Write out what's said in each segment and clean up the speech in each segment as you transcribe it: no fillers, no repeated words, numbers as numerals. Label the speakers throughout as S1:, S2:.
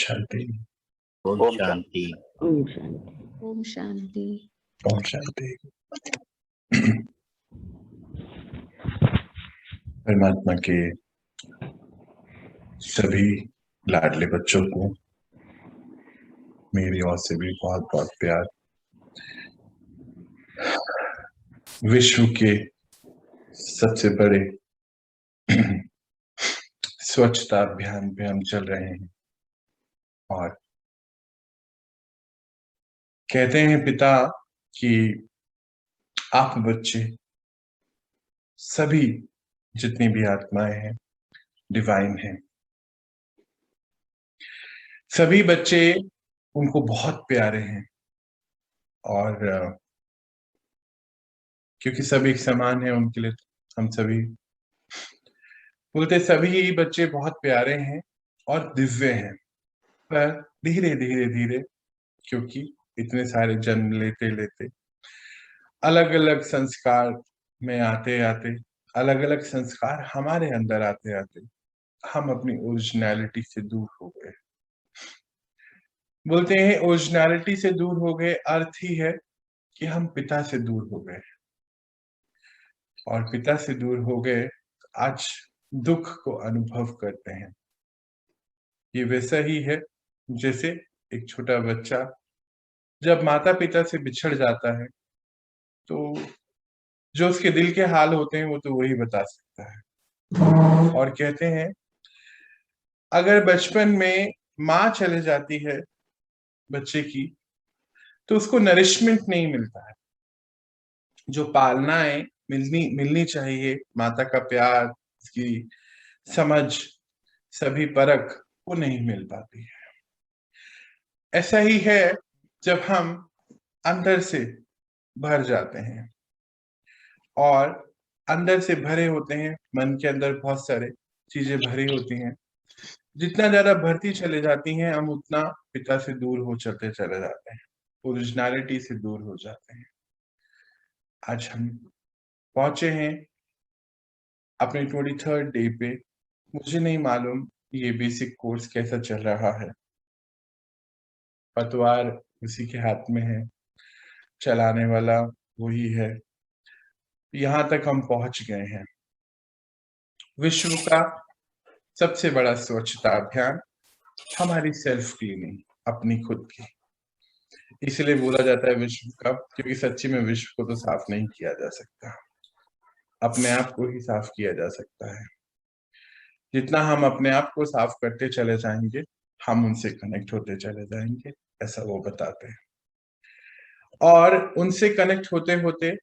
S1: शांति।
S2: ओम शांति।
S3: ओम शांति।
S4: ओम शांति।
S1: ओम शांति। परमात्मा के सभी लाडले बच्चों को मेरी ओर से भी बहुत बहुत प्यार। विश्व के सबसे बड़े स्वच्छता अभियान पे हम चल रहे हैं और कहते हैं पिता कि आप बच्चे सभी जितनी भी आत्माएं हैं डिवाइन हैं। सभी बच्चे उनको बहुत प्यारे हैं और क्योंकि सभी एक समान है उनके लिए हम सभी बोलते सभी बच्चे बहुत प्यारे हैं और दिव्य हैं। पर धीरे धीरे धीरे क्योंकि इतने सारे जन्म लेते लेते अलग अलग संस्कार में आते आते अलग अलग संस्कार हमारे अंदर आते आते हम अपनी ओरिजिनलिटी से दूर हो गए। बोलते हैं ओरिजिनलिटी से दूर हो गए अर्थ ही है कि हम पिता से दूर हो गए और पिता से दूर हो गए आज दुख को अनुभव करते हैं। ये वैसा ही है जैसे एक छोटा बच्चा जब माता पिता से बिछड़ जाता है तो जो उसके दिल के हाल होते हैं वो तो वही बता सकता है। और कहते हैं अगर बचपन में माँ चले जाती है बच्चे की तो उसको नरिशमेंट नहीं मिलता है। जो पालनाएं मिलनी चाहिए, माता का प्यार, उसकी समझ, सभी परख वो नहीं मिल पाती है। ऐसा ही है जब हम अंदर से भर जाते हैं और अंदर से भरे होते हैं, मन के अंदर बहुत सारे चीजें भरी होती हैं। जितना ज्यादा भरती चले जाती हैं हम उतना पिता से दूर हो चलते चले जाते हैं, ओरिजिनलिटी से दूर हो जाते हैं। आज हम पहुंचे हैं अपने 23rd डे पे। मुझे नहीं मालूम ये बेसिक कोर्स कैसा चल रहा है, पतवार उसी के हाथ में है, चलाने वाला वही है। यहाँ तक हम पहुंच गए हैं। विश्व का सबसे बड़ा स्वच्छता अभियान हमारी सेल्फ क्लीनिंग, अपनी खुद की। इसलिए बोला जाता है विश्व का, क्योंकि सच्ची में विश्व को तो साफ नहीं किया जा सकता, अपने आप को ही साफ किया जा सकता है। जितना हम अपने आप को साफ करते चले जाएंगे हम उनसे कनेक्ट होते चले जाएंगे, ऐसा वो बताते हैं। और उनसे कनेक्ट होते होते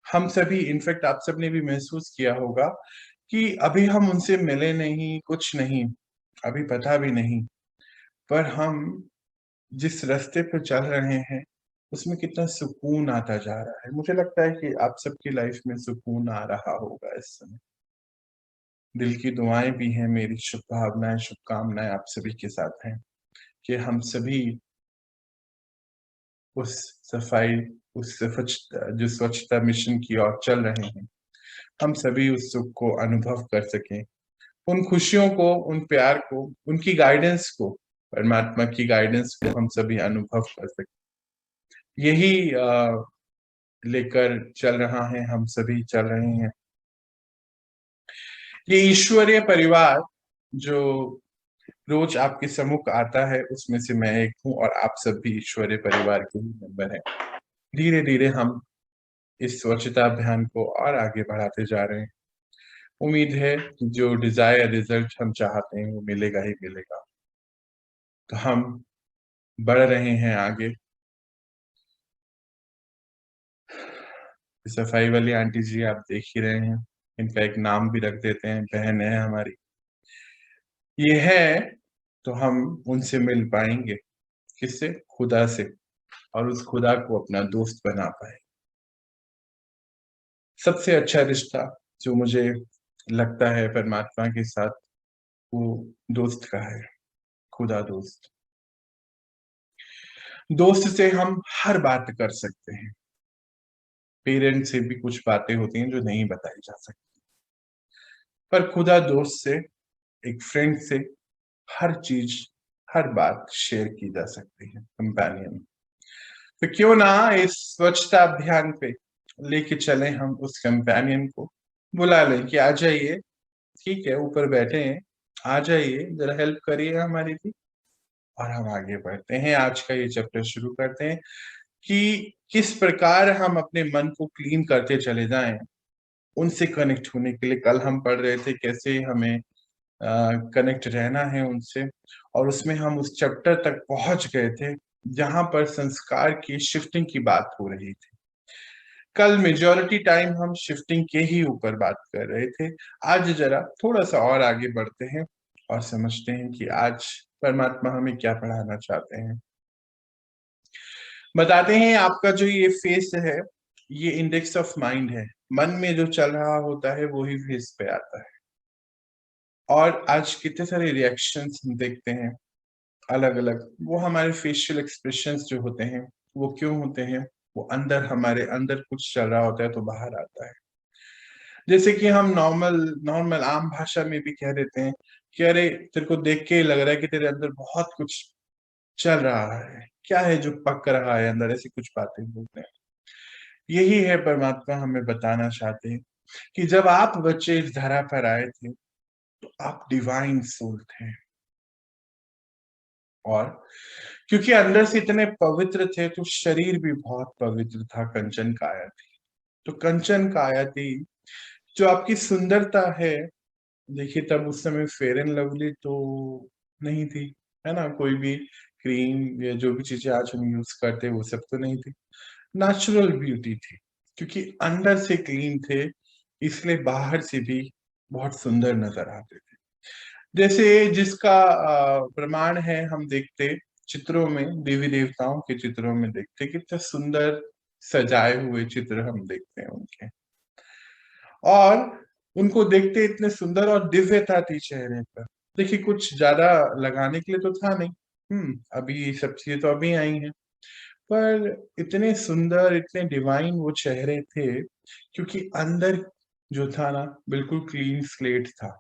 S1: हम सभी, इनफैक्ट आप सबने भी महसूस किया होगा कि अभी हम उनसे मिले नहीं, कुछ नहीं, अभी पता भी नहीं, पर हम जिस रास्ते पर चल रहे हैं उसमें कितना सुकून आता जा रहा है। मुझे लगता है कि आप सबकी लाइफ में सुकून आ रहा होगा इस समय। दिल की दुआएं भी हैं, मेरी शुभभावनाएं, शुभकामनाएं आप सभी के साथ हैं कि हम सभी उस सफाई, उस जो स्वच्छता मिशन की ओर चल रहे हैं, हम सभी उस सुख को अनुभव कर सकें, उन खुशियों को, उन प्यार को, उनकी गाइडेंस को, परमात्मा की गाइडेंस को हम सभी अनुभव कर सकें। यही लेकर चल रहा है, हम सभी चल रहे हैं। ये ईश्वरीय परिवार जो रोज आपके सम्मुख आता है उसमें से मैं एक हूँ और आप सब भी ईश्वरीय परिवार के ही मेंबर हैं। धीरे धीरे हम इस स्वच्छता अभियान को और आगे बढ़ाते जा रहे हैं। उम्मीद है कि जो डिजायर रिजल्ट हम चाहते हैं वो मिलेगा ही मिलेगा। तो हम बढ़ रहे हैं आगे। सफाई वाली आंटी जी आप देख ही रहे हैं, इनका एक नाम भी रख देते हैं, बहन है हमारी। ये है तो हम उनसे मिल पाएंगे, किससे? खुदा से, और उस खुदा को अपना दोस्त बना पाए। सबसे अच्छा रिश्ता जो मुझे लगता है परमात्मा के साथ वो दोस्त का है, खुदा दोस्त। दोस्त से हम हर बात कर सकते हैं। पेरेंट्स से भी कुछ बातें होती हैं जो नहीं बताई जा सकती, पर खुदा दोस्त से, एक फ्रेंड से हर चीज, हर बात शेयर की जा सकती है कंपेनियन। तो क्यों ना इस स्वच्छता अभियान पे लेके चले हम उस कंपेनियन को, बुला लें कि आ जाइए, ठीक है ऊपर बैठे हैं, आ जाइए जरा हेल्प करिए हमारी भी, और हम आगे बढ़ते हैं। आज का ये चैप्टर शुरू करते हैं कि किस प्रकार हम अपने मन को क्लीन करते चले जाएं, उनसे कनेक्ट होने के लिए। कल हम पढ़ रहे थे कैसे हमें कनेक्ट रहना है उनसे, और उसमें हम उस चैप्टर तक पहुंच गए थे जहां पर संस्कार की शिफ्टिंग की बात हो रही थी। कल मेजॉरिटी टाइम हम शिफ्टिंग के ही ऊपर बात कर रहे थे। आज जरा थोड़ा सा और आगे बढ़ते हैं और समझते हैं कि आज परमात्मा हमें क्या पढ़ाना चाहते हैं। बताते हैं आपका जो ये फेस है, ये इंडेक्स ऑफ माइंड है। मन में जो चल रहा होता है वो ही फेस पे आता है। और आज कितने सारे रिएक्शंस हम देखते हैं अलग अलग, वो हमारे फेशियल एक्सप्रेशंस जो होते हैं वो क्यों होते हैं, वो अंदर हमारे अंदर कुछ चल रहा होता है तो बाहर आता है। जैसे कि हम नॉर्मल नॉर्मल आम भाषा में भी कह देते हैं कि अरे तेरे को देख के लग रहा है कि तेरे अंदर बहुत कुछ चल रहा है, क्या है जो पक रहा है अंदर, ऐसी कुछ बातें बोलते हैं। यही है परमात्मा हमें बताना चाहते हैं कि जब आप बच्चे इस धरा पर आए थे तो आप डिवाइन सोल थे, और क्योंकि अंदर से इतने पवित्र थे तो शरीर भी बहुत पवित्र था, कंचन काया थी। तो कंचन काया थी जो आपकी सुंदरता है। देखिए तब उस समय फेयर एंड लवली तो नहीं थी, है ना, कोई भी क्रीम या जो भी चीजें आज हम यूज करते हैं वो सब तो नहीं थी। नेचुरल ब्यूटी थी, क्योंकि अंदर से क्लीन थे इसलिए बाहर से भी बहुत सुंदर नजर आते थे। जैसे जिसका प्रमाण है हम देखते चित्रों में, देवी देवताओं के चित्रों में देखते कितने सुंदर सजाए हुए चित्र हम देखते हैं उनके, और उनको देखते इतने सुंदर और दिव्यता थी चेहरे पर। देखिए कुछ ज्यादा लगाने के लिए तो था नहीं, अभी ये सब चीजें तो अभी आई हैं, पर इतने सुंदर इतने डिवाइन वो चेहरे थे क्योंकि अंदर जो था ना बिल्कुल क्लीन स्लेट था।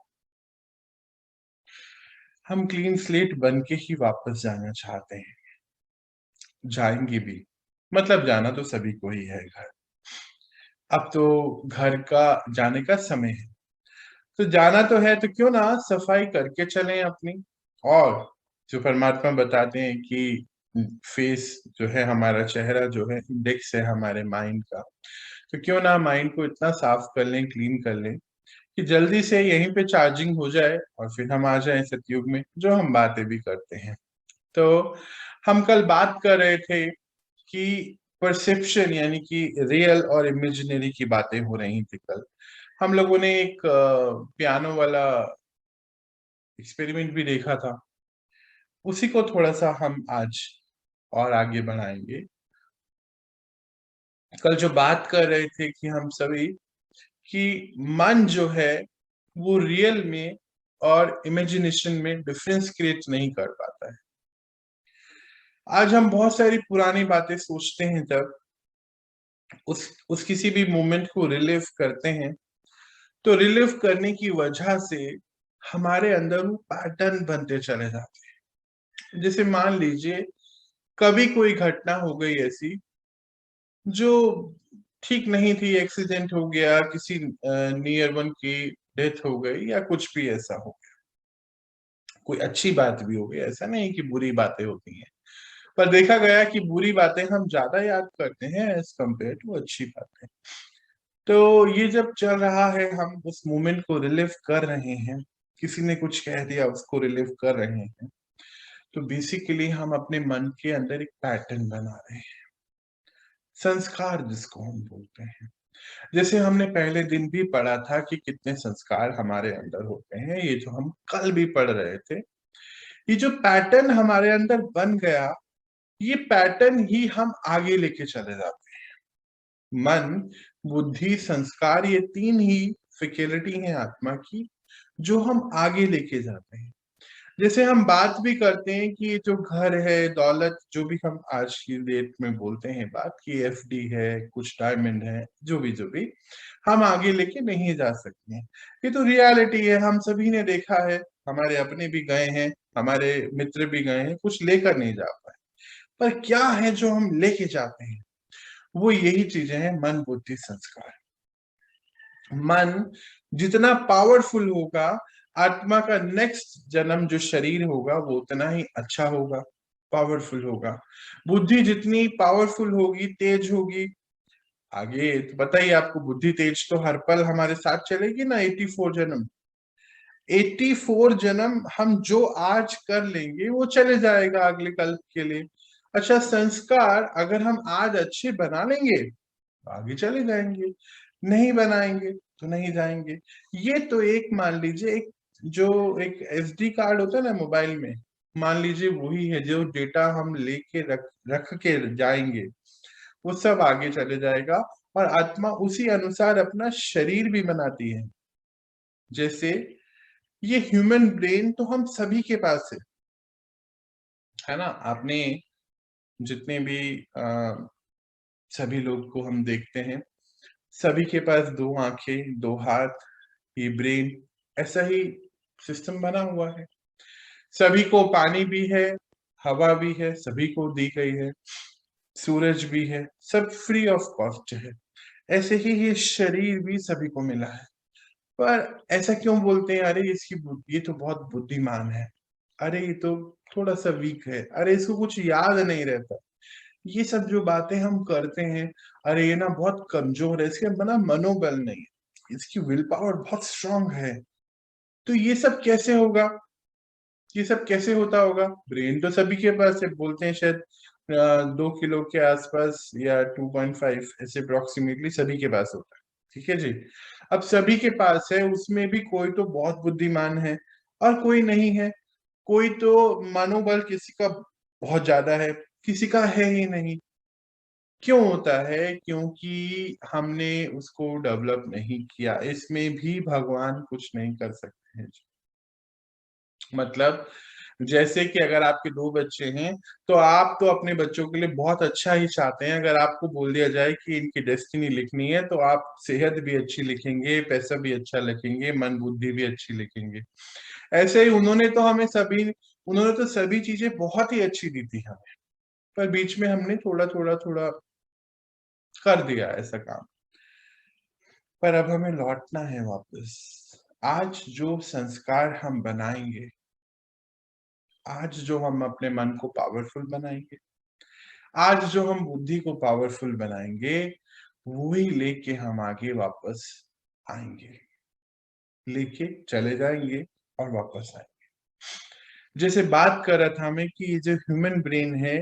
S1: हम क्लीन स्लेट बन के ही वापस जाना चाहते हैं, जाएंगे भी, मतलब जाना तो सभी को ही है घर। अब तो घर का जाने का समय है, तो जाना तो है तो क्यों ना सफाई करके चलें अपनी। और जो परमात्मा बताते हैं कि फेस जो है हमारा चेहरा जो है इंडेक्स है हमारे माइंड का, तो क्यों ना माइंड को इतना साफ कर लें, क्लीन कर लें कि जल्दी से यहीं पे चार्जिंग हो जाए और फिर हम आ जाएं सतयुग में, जो हम बातें भी करते हैं। तो हम कल बात कर रहे थे कि परसेप्शन यानी कि रियल और इमेजिनरी की बातें हो रही थी। कल हम लोगों ने एक पियानो वाला एक्सपेरिमेंट भी देखा था, उसी को थोड़ा सा हम आज और आगे बढ़ाएंगे। कल जो बात कर रहे थे कि हम सभी कि मन जो है वो रियल में और इमेजिनेशन में डिफरेंस क्रिएट नहीं कर पाता है। आज हम बहुत सारी पुरानी बातें सोचते हैं, जब उस किसी भी मोमेंट को रिलीव करते हैं तो रिलीव करने की वजह से हमारे अंदर वो पैटर्न बनते चले जाते हैं। जैसे मान लीजिए कभी कोई घटना हो गई ऐसी जो ठीक नहीं थी, एक्सीडेंट हो गया, किसी नियर वन की डेथ हो गई या कुछ भी ऐसा हो गया, कोई अच्छी बात भी हो गई, ऐसा नहीं कि बुरी बातें होती हैं, पर देखा गया कि बुरी बातें हम ज्यादा याद करते हैं एज कम्पेयर टू अच्छी बातें। तो ये जब चल रहा है हम उस मोमेंट को रिलीव कर रहे हैं, किसी ने कुछ कह दिया उसको रिलीव कर रहे हैं, तो बेसिकली हम अपने मन के अंदर एक पैटर्न बना रहे हैं, संस्कार जिसको हम बोलते हैं। जैसे हमने पहले दिन भी पढ़ा था कि कितने संस्कार हमारे अंदर होते हैं, ये जो हम कल भी पढ़ रहे थे, ये जो पैटर्न हमारे अंदर बन गया, ये पैटर्न ही हम आगे लेके चले जाते हैं। मन, बुद्धि, संस्कार, ये तीन ही फैकल्टी हैं आत्मा की जो हम आगे लेके जाते हैं। जैसे हम बात भी करते हैं कि जो घर है, दौलत, जो भी हम आज की डेट में बोलते हैं बात कि एफडी है, कुछ डायमंड है, जो भी हम आगे लेके नहीं जा सकते हैं। ये तो रियलिटी है, हम सभी ने देखा है हमारे अपने भी गए हैं, हमारे मित्र भी गए हैं, कुछ लेकर नहीं जा पाए। पर क्या है जो हम लेके जाते हैं? वो यही चीजें हैं, मन बुद्धि संस्कार। मन जितना पावरफुल होगा, आत्मा का नेक्स्ट जन्म जो शरीर होगा वो उतना ही अच्छा होगा, पावरफुल होगा। बुद्धि जितनी पावरफुल होगी, तेज होगी, आगे तो पता ही आपको, बुद्धि तेज तो हर पल हमारे साथ चलेगी ना। 84 जन्म, 84 जन्म हम जो आज कर लेंगे वो चले जाएगा अगले कल्प के लिए। अच्छा, संस्कार अगर हम आज अच्छे बना लेंगे तो आगे चले जाएंगे, नहीं बनाएंगे तो नहीं जाएंगे। ये तो एक मान लीजिए, एक जो एक एसडी कार्ड होता है ना मोबाइल में, मान लीजिए वही है, जो डेटा हम लेके रख रख के जाएंगे वो सब आगे चले जाएगा। और आत्मा उसी अनुसार अपना शरीर भी बनाती है। जैसे ये ह्यूमन ब्रेन तो हम सभी के पास है ना। आपने जितने भी सभी लोग को हम देखते हैं, सभी के पास दो आंखें, दो हाथ, ये ब्रेन, ऐसा ही सिस्टम बना हुआ है। सभी को पानी भी है, हवा भी है, सभी को दी गई है, सूरज भी है, सब फ्री ऑफ कॉस्ट है। ऐसे ही ये शरीर भी सभी को मिला है। पर ऐसा क्यों बोलते हैं, अरे ये तो बहुत बुद्धिमान है, अरे ये तो थोड़ा सा वीक है, अरे इसको कुछ याद नहीं रहता। ये सब जो बातें हम करते हैं, अरे ये ना बहुत कमजोर है, इसके बना मनोबल नहीं है, इसकी विल पावर बहुत स्ट्रांग है। तो ये सब कैसे होगा? ये सब कैसे होता होगा? ब्रेन तो सभी के पास है, बोलते हैं शायद 2 किलो के आसपास या 2.5 ऐसे अप्रोक्सीमेटली सभी के पास होता है। ठीक है जी। अब सभी के पास है, उसमें भी कोई तो बहुत बुद्धिमान है और कोई नहीं है। कोई तो मनोबल किसी का बहुत ज्यादा है, किसी का है ही नहीं। क्यों होता है? क्योंकि हमने उसको डेवलप नहीं किया। इसमें भी भगवान कुछ नहीं कर सकते हैं। मतलब जैसे कि अगर आपके 2 बच्चे हैं तो आप तो अपने बच्चों के लिए बहुत अच्छा ही चाहते हैं। अगर आपको बोल दिया जाए कि इनकी डेस्टिनी लिखनी है तो आप सेहत भी अच्छी लिखेंगे, पैसा भी अच्छा लिखेंगे, मन बुद्धि भी अच्छी लिखेंगे। ऐसे ही उन्होंने तो सभी चीजें बहुत ही अच्छी दी थी हमें, पर बीच में हमने थोड़ा थोड़ा थोड़ा कर दिया ऐसा काम। पर अब हमें लौटना है वापस। आज जो संस्कार हम बनाएंगे, आज जो हम अपने मन को पावरफुल बनाएंगे, आज जो हम बुद्धि को पावरफुल बनाएंगे, वही लेके हम आगे वापस आएंगे, लेके चले जाएंगे और वापस आएंगे। जैसे बात कर रहा था मैं कि ये जो ह्यूमन ब्रेन है,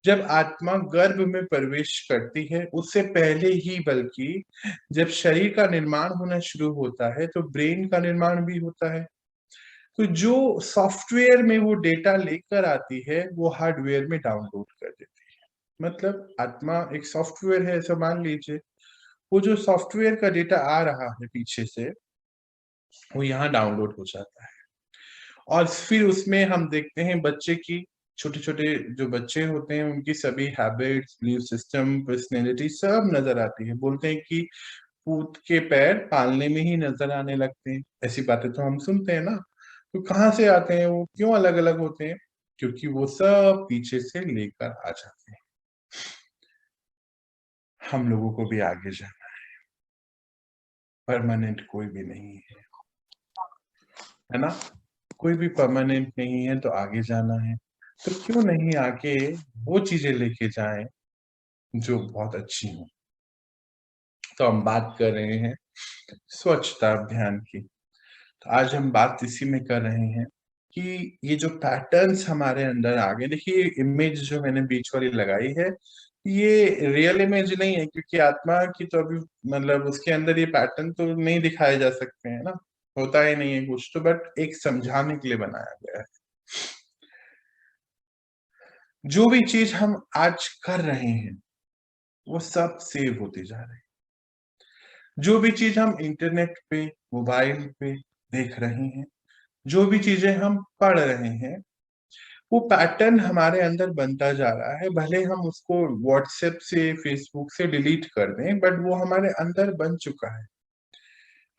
S1: जब आत्मा गर्भ में प्रवेश करती है उससे पहले ही, बल्कि जब शरीर का निर्माण होना शुरू होता है तो ब्रेन का निर्माण भी होता है। तो जो सॉफ्टवेयर में वो डेटा लेकर आती है वो हार्डवेयर में डाउनलोड कर देती है। मतलब आत्मा एक सॉफ्टवेयर है ऐसा मान लीजिए। वो जो सॉफ्टवेयर का डेटा आ रहा है पीछे से, वो यहाँ डाउनलोड हो जाता है। और फिर उसमें हम देखते हैं बच्चे की, छोटे छोटे जो बच्चे होते हैं उनकी सभी हैबिट्स, बिलीफ सिस्टम, पर्सनैलिटी सब नजर आती है। बोलते हैं कि पूत के पैर पालने में ही नजर आने लगते हैं। ऐसी बातें तो हम सुनते हैं ना। तो कहाँ से आते हैं वो, क्यों अलग अलग होते हैं? क्योंकि वो सब पीछे से लेकर आ जाते हैं। हम लोगों को भी आगे जाना, परमानेंट कोई भी नहीं है ना। कोई भी परमानेंट नहीं है, तो आगे जाना है। तो क्यों नहीं आके वो चीजें लेके जाएं जो बहुत अच्छी हो। तो हम बात कर रहे हैं स्वच्छता अभियान की। तो आज हम बात इसी में कर रहे हैं कि ये जो पैटर्न्स हमारे अंदर आ गए, देखिए इमेज जो मैंने बीच वाली लगाई है, ये रियल इमेज नहीं है, क्योंकि आत्मा की तो अभी मतलब उसके अंदर ये पैटर्न तो नहीं दिखाए जा सकते हैं ना, होता ही नहीं है कुछ तो, बट एक समझाने के लिए बनाया गया है। जो भी चीज हम आज कर रहे हैं वो सब सेव होती जा रही है। जो भी चीज हम इंटरनेट पे, मोबाइल पे देख रहे हैं, जो भी चीजें हम पढ़ रहे हैं, वो पैटर्न हमारे अंदर बनता जा रहा है। भले हम उसको व्हाट्सएप से, फेसबुक से डिलीट कर दें, बट वो हमारे अंदर बन चुका है।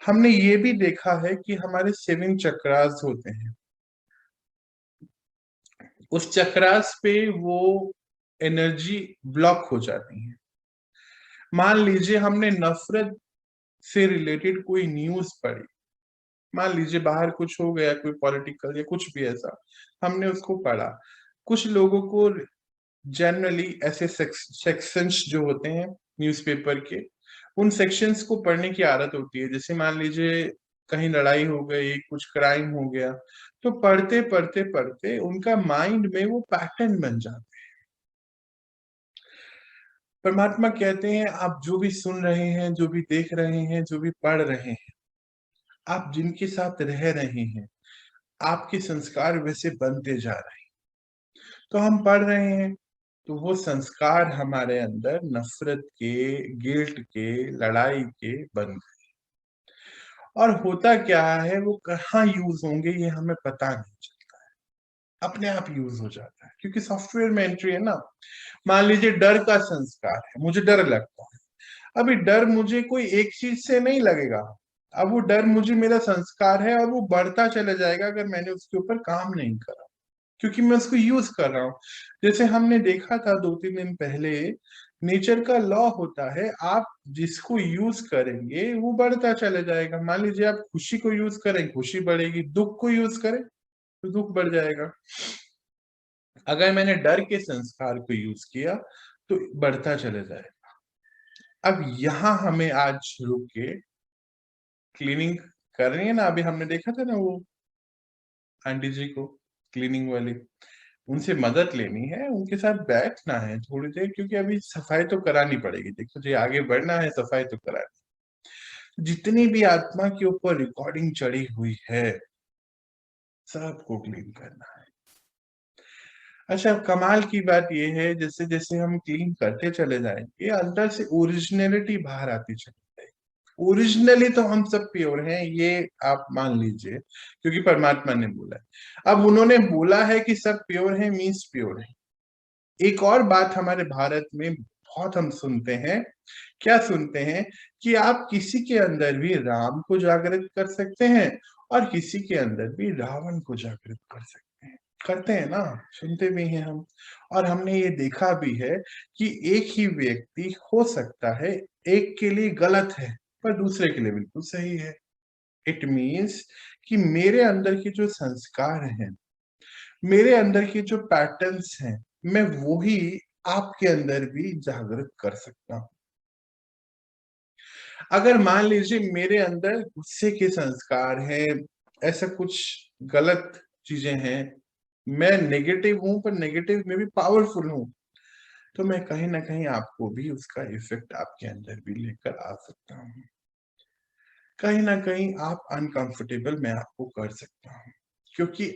S1: हमने ये भी देखा है कि हमारे 7 चक्रास होते हैं। उस चक्रास पे वो एनर्जी ब्लॉक हो जाती है। मान लीजिए हमने नफरत से रिलेटेड कोई न्यूज पढ़ी, मान लीजिए बाहर कुछ हो गया, कोई पॉलिटिकल या कुछ भी ऐसा, हमने उसको पढ़ा। कुछ लोगों को जनरली ऐसे सेक्शंस जो होते हैं न्यूज़पेपर के, उन सेक्शंस को पढ़ने की आदत होती है। जैसे मान लीजिए कहीं लड़ाई हो गई, कुछ क्राइम हो गया, तो पढ़ते पढ़ते पढ़ते उनका माइंड में वो पैटर्न बन जाता है। परमात्मा कहते हैं आप जो भी सुन रहे हैं, जो भी देख रहे हैं, जो भी पढ़ रहे हैं, आप जिनके साथ रह रहे हैं, आपके संस्कार वैसे बनते जा रहे हैं। तो हम पढ़ रहे हैं तो वो संस्कार हमारे अंदर नफरत के, गिल्ट के, लड़ाई के बन गए। और होता क्या है, वो कहाँ यूज होंगे ये हमें पता नहीं चलता है, अपने आप यूज हो जाता है, क्योंकि सॉफ्टवेयर में एंट्री है ना। मान लीजिए डर का संस्कार है, मुझे डर लगता है। अभी डर मुझे कोई एक चीज से नहीं लगेगा, अब वो डर मुझे मेरा संस्कार है और वो बढ़ता चला जाएगा अगर मैंने उसके ऊपर काम नहीं करा, क्योंकि मैं उसको यूज कर रहा हूँ। जैसे हमने देखा था 2-3 दिन पहले, नेचर का लॉ होता है, आप जिसको यूज करेंगे वो बढ़ता चला जाएगा। मान लीजिए आप खुशी को यूज करें, खुशी बढ़ेगी, दुख को यूज करें तो दुख बढ़ जाएगा। अगर मैंने डर के संस्कार को यूज किया तो बढ़ता चला जाएगा। अब यहाँ हमें आज रुक के क्लीनिंग कर रही है ना, अभी हमने देखा था ना वो आंटी जी को, क्लीनिंग वाली, उनसे मदद लेनी है, उनके साथ बैठना है थोड़ी देर, क्योंकि अभी सफाई तो करानी पड़ेगी। देखो जी, आगे बढ़ना है, सफाई तो करानी। जितनी भी आत्मा के ऊपर रिकॉर्डिंग चढ़ी हुई है, सबको क्लीन करना है। अच्छा, कमाल की बात यह है, जैसे जैसे हम क्लीन करते चले जाएंगे, अंदर से ओरिजिनलिटी बाहर आती चली जाएगी। ओरिजिनली तो हम सब प्योर हैं, ये आप मान लीजिए, क्योंकि परमात्मा ने बोला है। अब उन्होंने बोला है कि सब प्योर है, मीन्स प्योर है। एक और बात हमारे भारत में बहुत हम सुनते हैं, क्या सुनते हैं, कि आप किसी के अंदर भी राम को जागृत कर सकते हैं और किसी के अंदर भी रावण को जागृत कर सकते हैं। करते हैं ना, सुनते भी हैं हम। और हमने ये देखा भी है कि एक ही व्यक्ति हो सकता है, एक के लिए गलत है पर दूसरे के लिए बिल्कुल सही है। इट मीन्स कि मेरे अंदर के जो संस्कार हैं, मेरे अंदर के जो पैटर्न्स हैं, मैं वही आपके अंदर भी जागृत कर सकता हूं। अगर मान लीजिए मेरे अंदर गुस्से के संस्कार हैं, ऐसा कुछ गलत चीजें हैं, मैं नेगेटिव हूं पर नेगेटिव में भी पावरफुल हूं, तो मैं कहीं ना कहीं आपको भी उसका इफेक्ट आपके अंदर भी लेकर आ सकता हूं। कहीं ना कहीं आप अनकंफर्टेबल मैं आपको कर सकता हूं, क्योंकि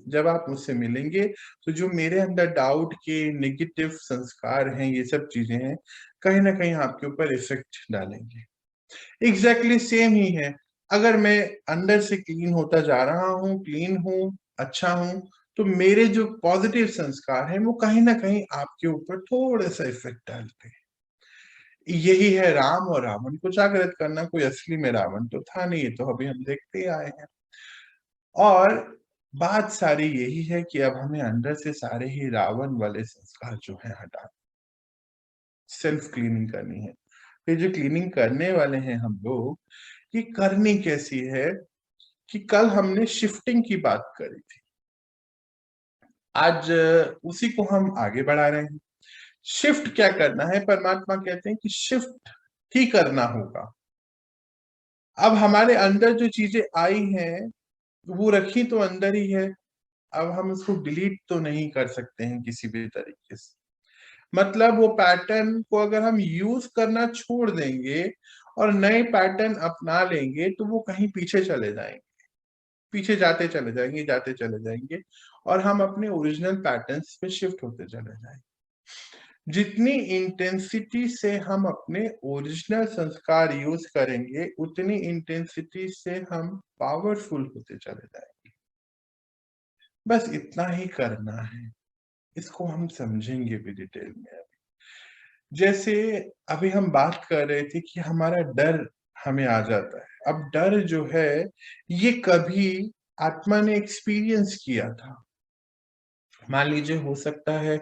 S1: जब आप मुझसे मिलेंगे तो जो मेरे अंदर डाउट के नेगेटिव संस्कार हैं, ये सब चीजें हैं, कहीं ना कहीं आपके ऊपर इफेक्ट डालेंगे। एग्जैक्टली सेम ही है। अगर मैं अंदर से क्लीन होता जा रहा हूँ, क्लीन हूँ, अच्छा हूँ, तो मेरे जो पॉजिटिव संस्कार हैं वो कहीं ना कहीं आपके ऊपर थोड़ा सा इफेक्ट डालते हैं। यही है राम और रावण को जागृत करना। कोई असली में रावण तो था नहीं, तो अभी हम देखते ही आए हैं। और बात सारी यही है कि अब हमें अंदर से सारे ही रावण वाले संस्कार जो है हटा, सेल्फ क्लीनिंग करनी है। ये जो क्लीनिंग करने वाले हैं हम लोग, ये करनी कैसी है, कि कल हमने शिफ्टिंग की बात करी थी, आज उसी को हम आगे बढ़ा रहे हैं। शिफ्ट क्या करना है, परमात्मा कहते हैं कि शिफ्ट ही करना होगा। अब हमारे अंदर जो चीजें आई हैं वो रखी तो अंदर ही है, अब हम इसको डिलीट तो नहीं कर सकते हैं किसी भी तरीके से। मतलब वो पैटर्न को अगर हम यूज करना छोड़ देंगे और नए पैटर्न अपना लेंगे तो वो कहीं पीछे चले जाएंगे, पीछे जाते चले जाएंगे, जाते चले जाएंगे, और हम अपने ओरिजिनल पैटर्न्स पे शिफ्ट होते चले जाएंगे। जितनी इंटेंसिटी से हम अपने ओरिजिनल संस्कार यूज करेंगे, उतनी इंटेंसिटी से हम पावरफुल होते चले जाएंगे। बस इतना ही करना है, इसको हम समझेंगे भी डिटेल में। जैसे अभी हम बात कर रहे थे कि हमारा डर हमें आ जाता है। अब डर जो है, ये कभी आत्मा ने एक्सपीरियंस किया था, मान लीजिए हो सकता है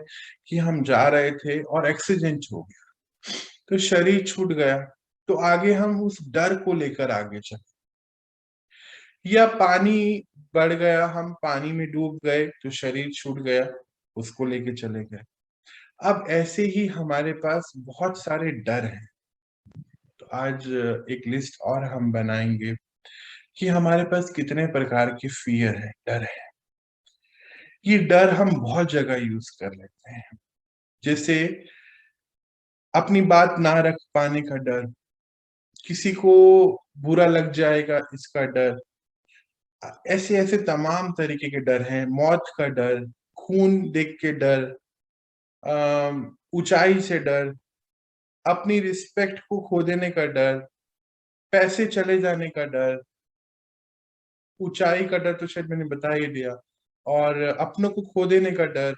S1: कि हम जा रहे थे और एक्सीडेंट हो गया, तो शरीर छूट गया, तो आगे हम उस डर को लेकर आगे चले, या पानी बढ़ गया, हम पानी में डूब गए तो शरीर छूट गया, उसको लेके चले गए। अब ऐसे ही हमारे पास बहुत सारे डर हैं। तो आज एक लिस्ट और हम बनाएंगे कि हमारे पास कितने प्रकार के फियर है, डर है। ये डर हम बहुत जगह यूज कर लेते हैं, जैसे अपनी बात ना रख पाने का डर, किसी को बुरा लग जाएगा इसका डर, ऐसे ऐसे तमाम तरीके के डर हैं। मौत का डर, खून देख के डर, ऊंचाई से डर, अपनी रिस्पेक्ट को खो देने का डर, पैसे चले जाने का डर, ऊंचाई का डर तो शायद मैंने बता ही दिया, और अपनों को खो देने का डर,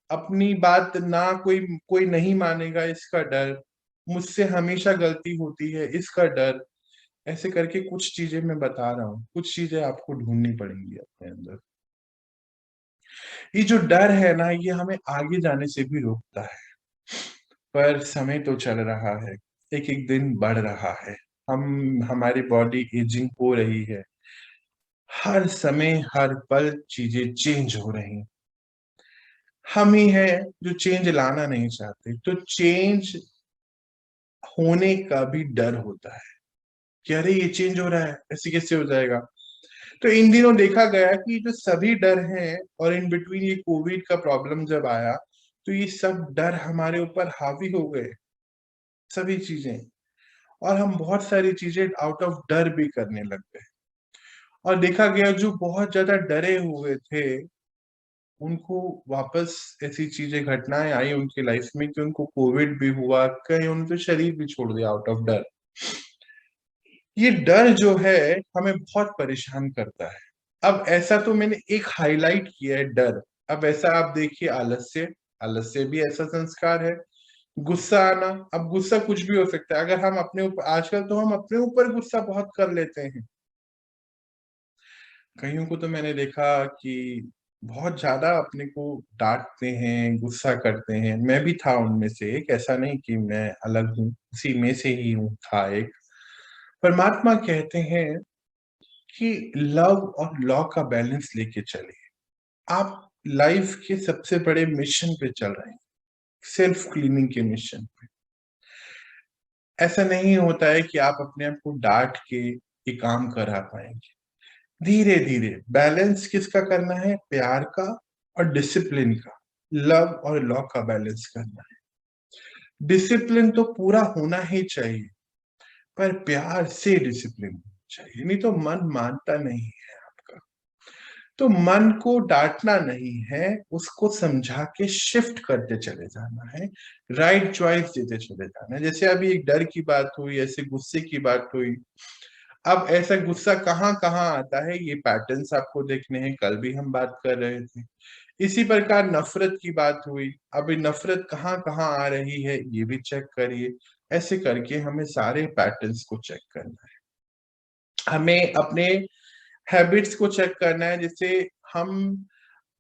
S1: अपनी बात ना कोई कोई नहीं मानेगा इसका डर, मुझसे हमेशा गलती होती है इसका डर। ऐसे करके कुछ चीजें मैं बता रहा हूँ, कुछ चीजें आपको ढूंढनी पड़ेंगी अपने अंदर। ये जो डर है ना, ये हमें आगे जाने से भी रोकता है। पर समय तो चल रहा है, एक एक दिन बढ़ रहा है, हमारी बॉडी एजिंग हो रही है, हर समय हर पल चीजें चेंज हो रही। हम ही हैं जो चेंज लाना नहीं चाहते, तो चेंज होने का भी डर होता है कि अरे ये चेंज हो रहा है, ऐसे कैसे हो जाएगा। तो इन दिनों देखा गया कि जो सभी डर हैं, और इन बिटवीन ये कोविड का प्रॉब्लम जब आया, तो ये सब डर हमारे ऊपर हावी हो गए, सभी चीजें। और हम बहुत सारी चीजें आउट ऑफ डर भी करने लग गए। और देखा गया जो बहुत ज्यादा डरे हुए थे, उनको वापस ऐसी चीजें, घटनाएं आई उनकी लाइफ में कि उनको कोविड भी हुआ, कहीं उन्होंने तो शरीर भी छोड़ दिया आउट ऑफ डर। ये डर जो है हमें बहुत परेशान करता है। अब ऐसा तो मैंने एक हाईलाइट किया है डर। अब ऐसा आप देखिए आलस्य, आलस्य भी ऐसा संस्कार है। गुस्सा आना, अब गुस्सा कुछ भी हो सकता है। अगर हम अपने ऊपर, आजकल तो हम अपने ऊपर गुस्सा बहुत कर लेते हैं। कईयों को तो मैंने देखा कि बहुत ज्यादा अपने को डांटते हैं, गुस्सा करते हैं। मैं भी था उनमें से एक, ऐसा नहीं कि मैं अलग हूँ, उसी में से ही हूँ, था एक। परमात्मा कहते हैं कि लव और लॉ का बैलेंस लेके चलिए। आप लाइफ के सबसे बड़े मिशन पे चल रहे हैं, सेल्फ क्लीनिंग के मिशन पे। ऐसा नहीं होता है कि आप अपने आप को डांट के ये काम करा पाएंगे। धीरे धीरे बैलेंस किसका करना है? प्यार का और डिसिप्लिन का, लव और लॉ का बैलेंस करना है। डिसिप्लिन तो पूरा होना ही चाहिए, पर प्यार से डिसिप्लिन होना चाहिए, नहीं तो मन मानता नहीं है आपका। तो मन को डांटना नहीं है, उसको समझा के शिफ्ट करते चले जाना है, राइट चॉइस देते चले जाना है। जैसे अभी एक डर की बात हुई, ऐसे गुस्से की बात हुई। अब ऐसा गुस्सा कहाँ कहाँ आता है, ये पैटर्न्स आपको देखने हैं, कल भी हम बात कर रहे थे। इसी प्रकार नफरत की बात हुई, अभी नफरत कहाँ कहाँ आ रही है ये भी चेक करिए। ऐसे करके हमें सारे पैटर्न्स को चेक करना है। हमें अपने हैबिट्स को चेक करना है। जैसे हम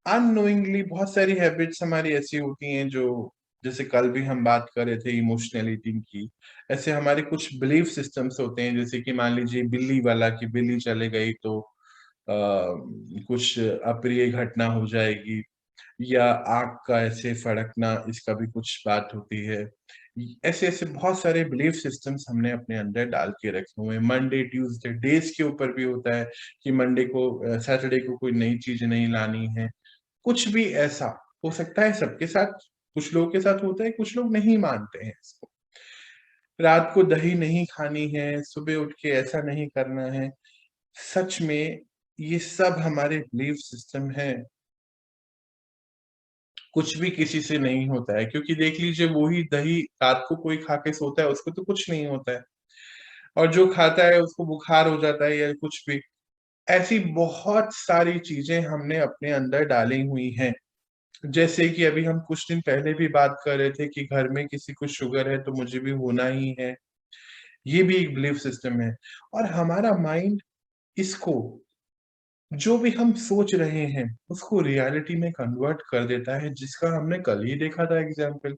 S1: अननोइंगली, बहुत सारी हैबिट्स हमारी ऐसी होती हैं जो, जैसे कल भी हम बात कर रहे थे इमोशनल ईटिंग की। ऐसे हमारे कुछ बिलीफ सिस्टम्स होते हैं, जैसे कि मान लीजिए बिल्ली वाला, कि बिल्ली चले गई तो कुछ अप्रिय घटना हो जाएगी, या आग का ऐसे फड़कना, इसका भी कुछ बात होती है। ऐसे ऐसे बहुत सारे बिलीफ सिस्टम्स हमने अपने अंदर डाल के रखे हुए हैं। मंडे ट्यूसडे डेज के ऊपर भी होता है कि मंडे को, सैटरडे को कोई नई चीज नहीं लानी है। कुछ भी ऐसा हो सकता है सबके साथ, कुछ लोगों के साथ होता है, कुछ लोग नहीं मानते हैं इसको। रात को दही नहीं खानी है, सुबह उठ के ऐसा नहीं करना है। सच में ये सब हमारे बिलीफ सिस्टम है। कुछ भी किसी से नहीं होता है, क्योंकि देख लीजिए वही दही रात को कोई खा के सोता है, उसको तो कुछ नहीं होता है, और जो खाता है उसको बुखार हो जाता है या कुछ भी। ऐसी बहुत सारी चीजें हमने अपने अंदर डाली हुई हैं। जैसे कि अभी हम कुछ दिन पहले भी बात कर रहे थे कि घर में किसी को शुगर है तो मुझे भी होना ही है। ये भी एक बिलीफ सिस्टम है। और हमारा माइंड इसको जो भी हम सोच रहे हैं उसको रियलिटी में कन्वर्ट कर देता है, जिसका हमने कल ही देखा था एग्जाम्पल,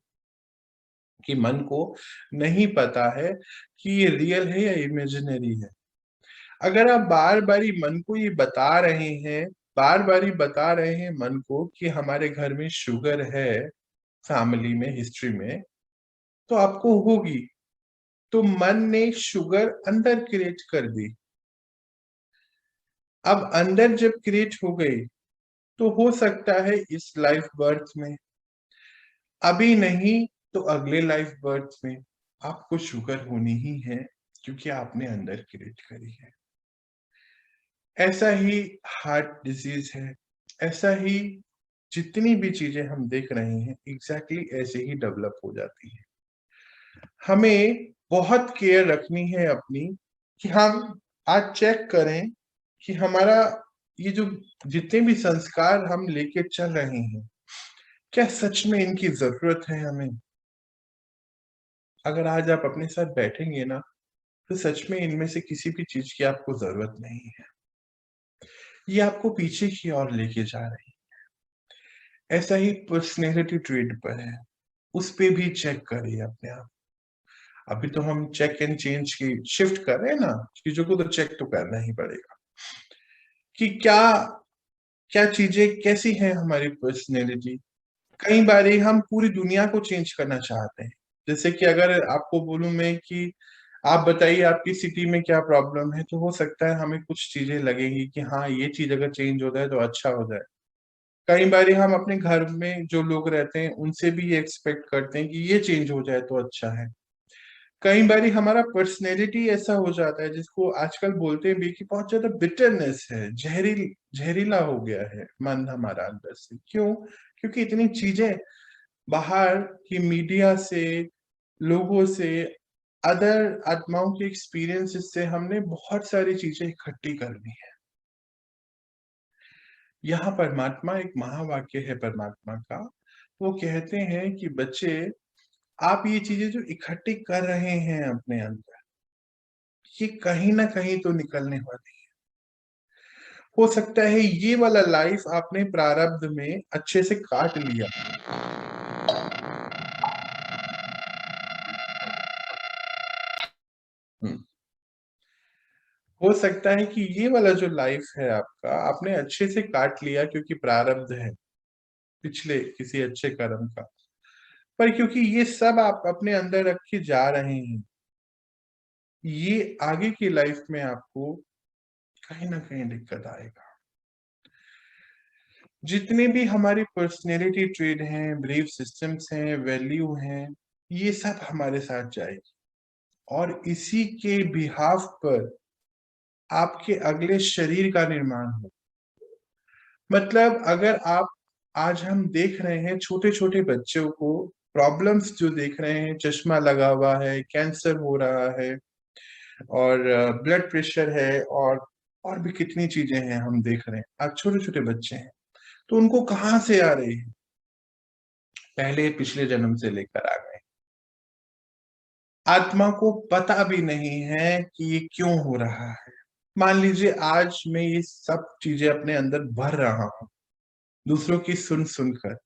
S1: कि मन को नहीं पता है कि ये रियल है या इमेजिनरी है। अगर आप बार बार ही मन को ये बता रहे हैं, बार बार ही बता रहे हैं मन को कि हमारे घर में शुगर है, फैमिली में हिस्ट्री में, तो आपको होगी। तो मन ने शुगर अंदर क्रिएट कर दी। अब अंदर जब क्रिएट हो गई तो हो सकता है इस लाइफ बर्थ में, अभी नहीं तो अगले लाइफ बर्थ में आपको शुगर होनी ही है, क्योंकि आपने अंदर क्रिएट करी है। ऐसा ही हार्ट डिजीज है, ऐसा ही जितनी भी चीजें हम देख रहे हैं एग्जैक्टली ऐसे ही डेवलप हो जाती है। हमें बहुत केयर रखनी है अपनी, कि हम आज चेक करें कि हमारा ये जो जितने भी संस्कार हम लेके चल रहे हैं, क्या सच में इनकी जरूरत है हमें। अगर आज आप अपने साथ बैठेंगे ना, तो सच में इनमें से किसी भी चीज की आपको जरूरत नहीं है, ये आपको पीछे की ओर लेके जा रही है। ऐसा ही पर्सनैलिटी ट्रेड पर है, उस पे भी चेक करिए अपने आप। अभी तो हम चेक एंड चेंज की शिफ्ट कर रहे हैं ना, चीजों को तो चेक तो करना ही पड़ेगा कि क्या क्या चीजें कैसी है हमारी पर्सनैलिटी। कई बार हम पूरी दुनिया को चेंज करना चाहते हैं। जैसे कि अगर आपको बोलूं मैं कि आप बताइए आपकी सिटी में क्या प्रॉब्लम है, तो हो सकता है हमें कुछ चीजें लगेंगी कि हाँ ये चीज अगर चेंज हो जाए तो अच्छा हो जाए। कई बार हम अपने घर में जो लोग रहते हैं उनसे भी ये एक्सपेक्ट करते हैं कि ये चेंज हो जाए तो अच्छा है। कई बार हमारा पर्सनैलिटी ऐसा हो जाता है जिसको आजकल बोलते हैं भी कि बहुत ज्यादा बिटरनेस है, जहरीला हो गया है मन हमारा अंदर से। क्यों? क्योंकि इतनी चीजें बाहर की मीडिया से, लोगों से, अदर आत्माओं के एक्सपीरियंसेस से हमने बहुत सारी चीजें इकट्ठी कर ली है। यहाँ परमात्मा, एक महावाक्य है परमात्मा का, वो कहते हैं कि बच्चे, आप ये चीजें जो इकट्ठी कर रहे हैं अपने अंदर, ये कहीं ना कहीं तो निकलने वाली है। हो सकता है ये वाला लाइफ आपने प्रारब्ध में अच्छे से काट लिया। हम्म, हो सकता है कि ये वाला जो लाइफ है आपका, आपने अच्छे से काट लिया क्योंकि प्रारब्ध है पिछले किसी अच्छे कर्म का। पर क्योंकि ये सब आप अपने अंदर रख के जा रहे हैं, ये आगे की लाइफ में आपको कहीं ना कहीं दिक्कत आएगा। जितने भी हमारी पर्सनैलिटी ट्रेड हैं, बिलीफ सिस्टम्स हैं, वैल्यू हैं, ये सब हमारे साथ जाएगी, और इसी के बिहाफ पर आपके अगले शरीर का निर्माण हो। मतलब अगर आप, आज हम देख रहे हैं छोटे छोटे बच्चों को प्रॉब्लम्स जो देख रहे हैं, चश्मा लगा हुआ है, कैंसर हो रहा है, और ब्लड प्रेशर है, और भी कितनी चीजें हैं हम देख रहे हैं। आज छोटे छोटे बच्चे हैं, तो उनको कहाँ से आ रही है? पहले पिछले जन्म से लेकर आ गए। आत्मा को पता भी नहीं है कि ये क्यों हो रहा है। मान लीजिए आज मैं ये सब चीजें अपने अंदर भर रहा हूं, दूसरों की सुन सुनकर,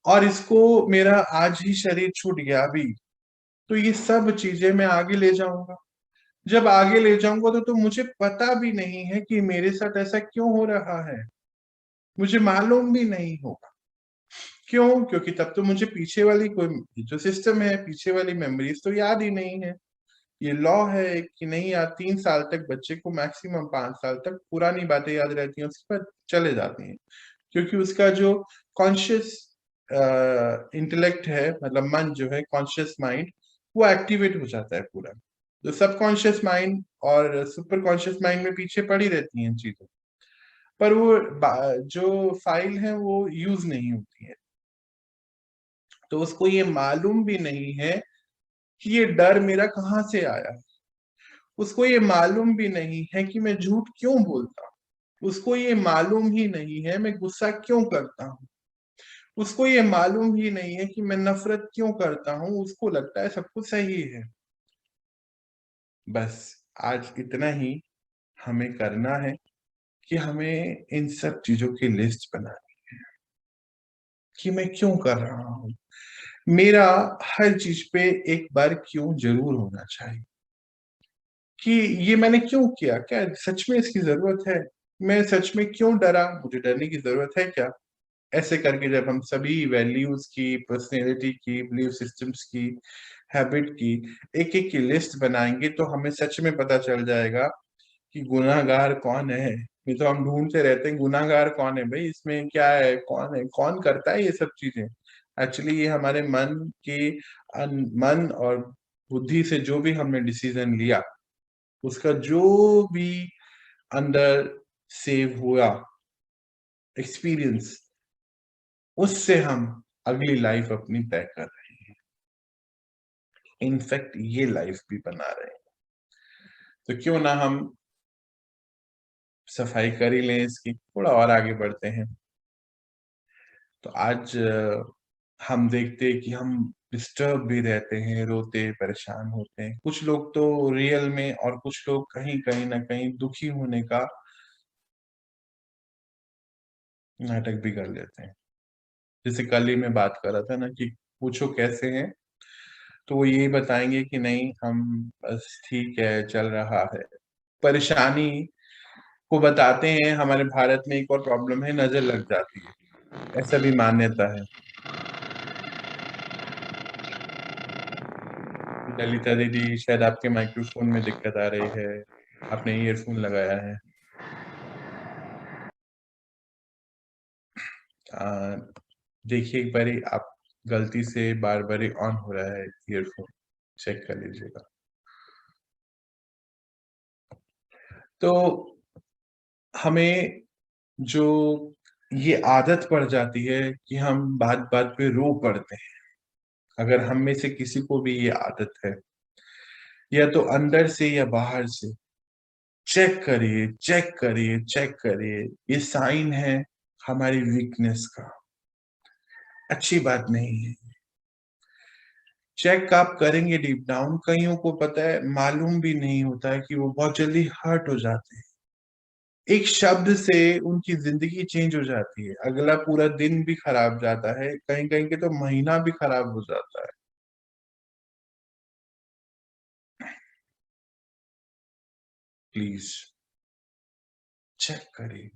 S1: और इसको मेरा आज ही शरीर छूट गया अभी, तो ये सब चीजें मैं आगे ले जाऊंगा। जब आगे ले जाऊंगा तो मुझे पता भी नहीं है कि मेरे साथ ऐसा क्यों हो रहा है, मुझे मालूम भी नहीं होगा। क्यों? क्योंकि तब तो मुझे पीछे वाली कोई जो सिस्टम है, पीछे वाली मेमोरीज तो याद ही नहीं है। ये लॉ है कि नहीं यार, 3 साल तक बच्चे को, मैक्सिमम 5 साल तक पुरानी बातें याद रहती हैं, उसके बाद चले जाती हैं, क्योंकि उसका जो कॉन्शियस इंटेलेक्ट है, मतलब मन जो है, कॉन्शियस माइंड, वो एक्टिवेट हो जाता है पूरा। जो सबकॉन्शियस माइंड और सुपर कॉन्शियस माइंड में पीछे पड़ी रहती हैं चीजें, पर वो जो फाइल है वो यूज नहीं होती है। तो उसको ये मालूम भी नहीं है कि ये डर मेरा कहाँ से आया। उसको ये मालूम भी नहीं है कि मैं झूठ क्यों बोलता हूँ। उसको ये मालूम ही नहीं है मैं गुस्सा क्यों करता हूँ। उसको ये मालूम ही नहीं है कि मैं नफरत क्यों करता हूँ। उसको लगता है सब कुछ सही है। बस आज इतना ही हमें करना है, कि हमें इन सब चीजों की लिस्ट बनानी है कि मैं क्यों कर रहा हूं। मेरा हर चीज पे एक बार क्यों जरूर होना चाहिए कि ये मैंने क्यों किया, क्या सच में इसकी जरूरत है, मैं सच में क्यों डरा, मुझे डरने की जरूरत है क्या। ऐसे करके जब हम सभी वैल्यूज की, पर्सनैलिटी की, बिलीफ सिस्टम्स की, हैबिट की एक एक की लिस्ट बनाएंगे तो हमें सच में पता चल जाएगा कि गुनाहगार कौन है। ये तो हम ढूंढते रहते हैं गुनाहगार कौन है भाई, इसमें क्या है, कौन करता है ये सब चीजें। एक्चुअली ये हमारे मन और बुद्धि से जो भी हमने डिसीजन लिया, उसका जो भी अंदर सेव हुआ एक्सपीरियंस, उससे हम अगली लाइफ अपनी तय कर रहे हैं। इनफैक्ट ये लाइफ भी बना रहे हैं। तो क्यों ना हम सफाई कर ही लें इसकी, थोड़ा और आगे बढ़ते हैं। तो आज हम देखते हैं कि हम डिस्टर्ब भी रहते हैं, रोते परेशान होते हैं। कुछ लोग तो रियल में और कुछ लोग कहीं कहीं ना कहीं दुखी होने का नाटक भी कर लेते हैं। जैसे कल ही मैं बात कर रहा था ना कि पूछो कैसे हैं, तो वो यही बताएंगे कि नहीं हम बस ठीक है, चल रहा है। परेशानी को बताते हैं। हमारे भारत में एक और प्रॉब्लम है, नजर लग जाती है, ऐसा भी मान्यता है। ललिता दीदी शायद आपके माइक्रोफोन में दिक्कत आ रही है, आपने ईयरफोन लगाया है। आ, देखिए एक बारी आप गलती से बार बार ऑन हो रहा है ईयरफोन, चेक कर लीजिएगा। तो हमें जो ये आदत पड़ जाती है कि हम बात बात पे रो पड़ते हैं। अगर हम में से किसी को भी ये आदत है, या तो अंदर से या बाहर से, चेक करिए, चेक करिए, चेक करिए। ये साइन है हमारी वीकनेस का, अच्छी बात नहीं है। चेक आप करेंगे डीप डाउन, कईयों को पता है, मालूम भी नहीं होता है कि वो बहुत जल्दी हर्ट हो जाते हैं। एक शब्द से उनकी जिंदगी चेंज हो जाती है, अगला पूरा दिन भी खराब जाता है, कहीं कहीं के तो महीना भी खराब हो जाता है। प्लीज चेक करिए।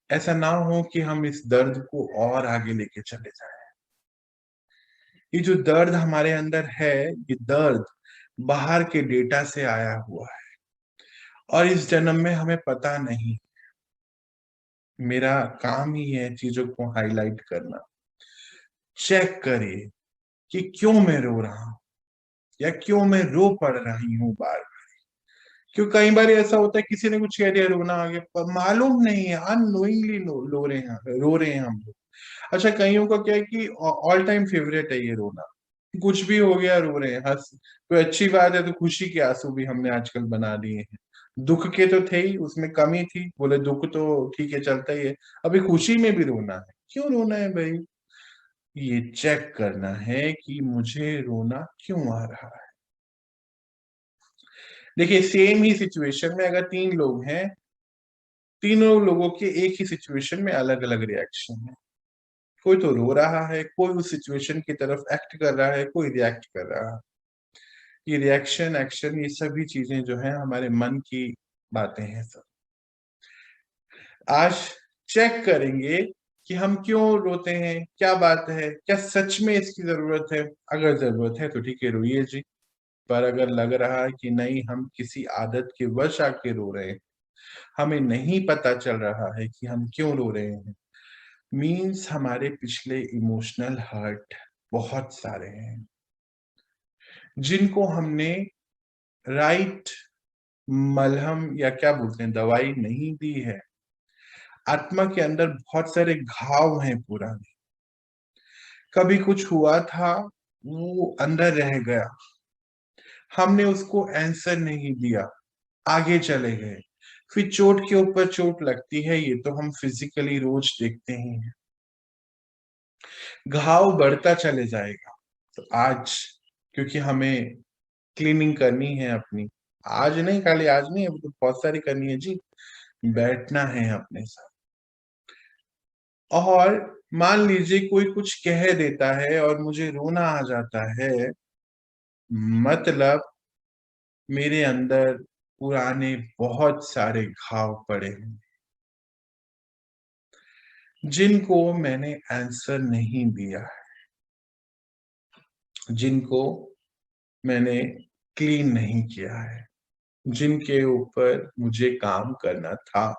S1: ऐसा ना हो कि हम इस दर्द को और आगे लेके चले जाएं। ये जो दर्द हमारे अंदर है, ये दर्द बाहर के डेटा से आया हुआ है और इस जन्म में हमें पता नहीं। मेरा काम ही है चीजों को हाईलाइट करना। चेक करिए कि क्यों मैं रो रहा हूं या क्यों मैं रो पड़ रही हूँ बार। क्यों कई बार ऐसा होता है किसी ने कुछ कह दिया, रोना आ गया, पर मालूम नहीं है, अननोइंगली रो रहे हैं हम लोग। अच्छा, कईयों का क्या है कि ऑल टाइम फेवरेट है ये रोना, कुछ भी हो गया रो रहे हैं। हंस कोई अच्छी बात है तो खुशी के आंसू भी हमने आजकल बना दिए हैं। दुख के तो थे ही, उसमें कमी थी, बोले दुख तो ठीक है चलता ही है, अभी खुशी में भी रोना है। क्यों रोना है भाई? ये चेक करना है कि मुझे रोना क्यों आ रहा है। देखिए सेम ही सिचुएशन में अगर तीन लोग हैं, तीनों लोगों के एक ही सिचुएशन में अलग अलग रिएक्शन है। कोई तो रो रहा है, कोई उस सिचुएशन की तरफ एक्ट कर रहा है, कोई रिएक्ट कर रहा है। ये रिएक्शन, एक्शन, ये सभी चीजें जो है हमारे मन की बातें हैं सब। आज चेक करेंगे कि हम क्यों रोते हैं, क्या बात है, क्या सच में इसकी जरूरत है। अगर जरूरत है तो ठीक है, रोइए जी। पर अगर लग रहा है कि नहीं, हम किसी आदत के वश आके रो रहे हैं, हमें नहीं पता चल रहा है कि हम क्यों रो रहे हैं, मीन्स हमारे पिछले इमोशनल हर्ट बहुत सारे हैं जिनको हमने राइट मलहम या क्या बोलते हैं, दवाई नहीं दी है। आत्मा के अंदर बहुत सारे घाव हैं पुराने, कभी कुछ हुआ था, वो अंदर रह गया, हमने उसको आंसर नहीं दिया, आगे चले गए, फिर चोट के ऊपर चोट लगती है। ये तो हम फिजिकली रोज देखते ही हैं। घाव बढ़ता चले जाएगा। तो आज क्योंकि हमें क्लीनिंग करनी है अपनी, आज नहीं, खाली आज नहीं, अब तो बहुत सारी करनी है जी। बैठना है अपने साथ। और मान लीजिए कोई कुछ कह देता है और मुझे रोना आ जाता है, मतलब मेरे अंदर पुराने बहुत सारे घाव पड़े हैं जिनको मैंने आंसर नहीं दिया है, जिनको मैंने क्लीन नहीं किया है, जिनके ऊपर मुझे काम करना था।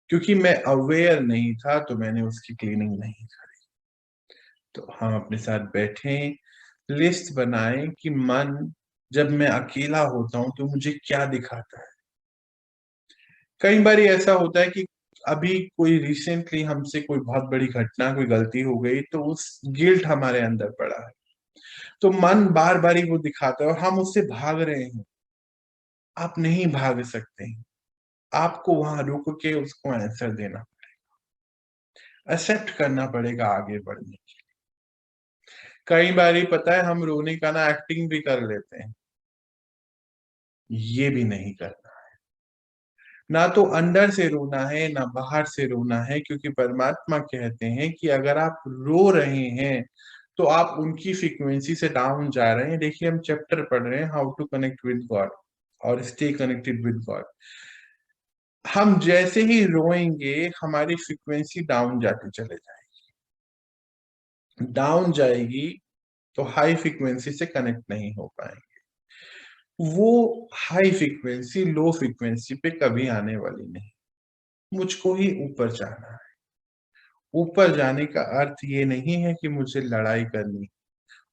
S1: क्योंकि मैं अवेयर नहीं था तो मैंने उसकी क्लीनिंग नहीं करी। तो हम अपने साथ बैठें, लिस्ट बनाएं कि मन जब मैं अकेला होता हूं तो मुझे क्या दिखाता है। कई बार ऐसा होता है कि अभी कोई रिसेंटली हमसे कोई बहुत बड़ी घटना, कोई गलती हो गई तो उस गिल्ट हमारे अंदर पड़ा है, तो मन बार बार ही वो दिखाता है और हम उससे भाग रहे हैं। आप नहीं भाग सकते हैं, आपको वहां रुक के उसको आंसर देना, एक्सेप्ट करना पड़ेगा आगे बढ़ने के लिए। कई बार पता है हम रोने का ना एक्टिंग भी कर लेते हैं, ये भी नहीं करना। ना तो अंदर से रोना है ना बाहर से रोना है, क्योंकि परमात्मा कहते हैं कि अगर आप रो रहे हैं तो आप उनकी फ्रीक्वेंसी से डाउन जा रहे हैं। देखिए हम चैप्टर पढ़ रहे हैं how to connect with God और स्टे कनेक्टेड विद गॉड। हम जैसे ही रोएंगे हमारी फ्रीक्वेंसी डाउन जाती चले जाएगी, डाउन जाएगी तो हाई फ्रीक्वेंसी से कनेक्ट नहीं हो पाएंगे। वो हाई फ्रीक्वेंसी लो फ्रीक्वेंसी पे कभी आने वाली नहीं। मुझको ही ऊपर जाना है। ऊपर जाने का अर्थ ये नहीं है कि मुझे लड़ाई करनी,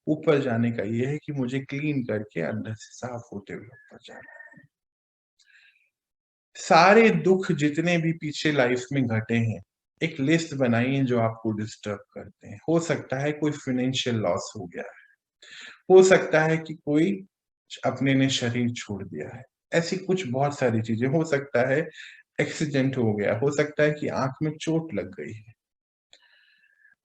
S1: ऊपर जाने का ये है कि मुझे क्लीन करके अंदर से साफ होते हुए ऊपर जाना है। सारे दुख जितने भी पीछे लाइफ में घटे हैं, एक लिस्ट बनाइए जो आपको डिस्टर्ब करते हैं। हो सकता है कोई फाइनेंशियल लॉस हो गया है, हो सकता है कि कोई अपने ने शरीर छोड़ दिया है, ऐसी कुछ बहुत सारी चीजें। हो सकता है एक्सीडेंट हो गया, हो सकता है कि आंख में चोट लग गई है,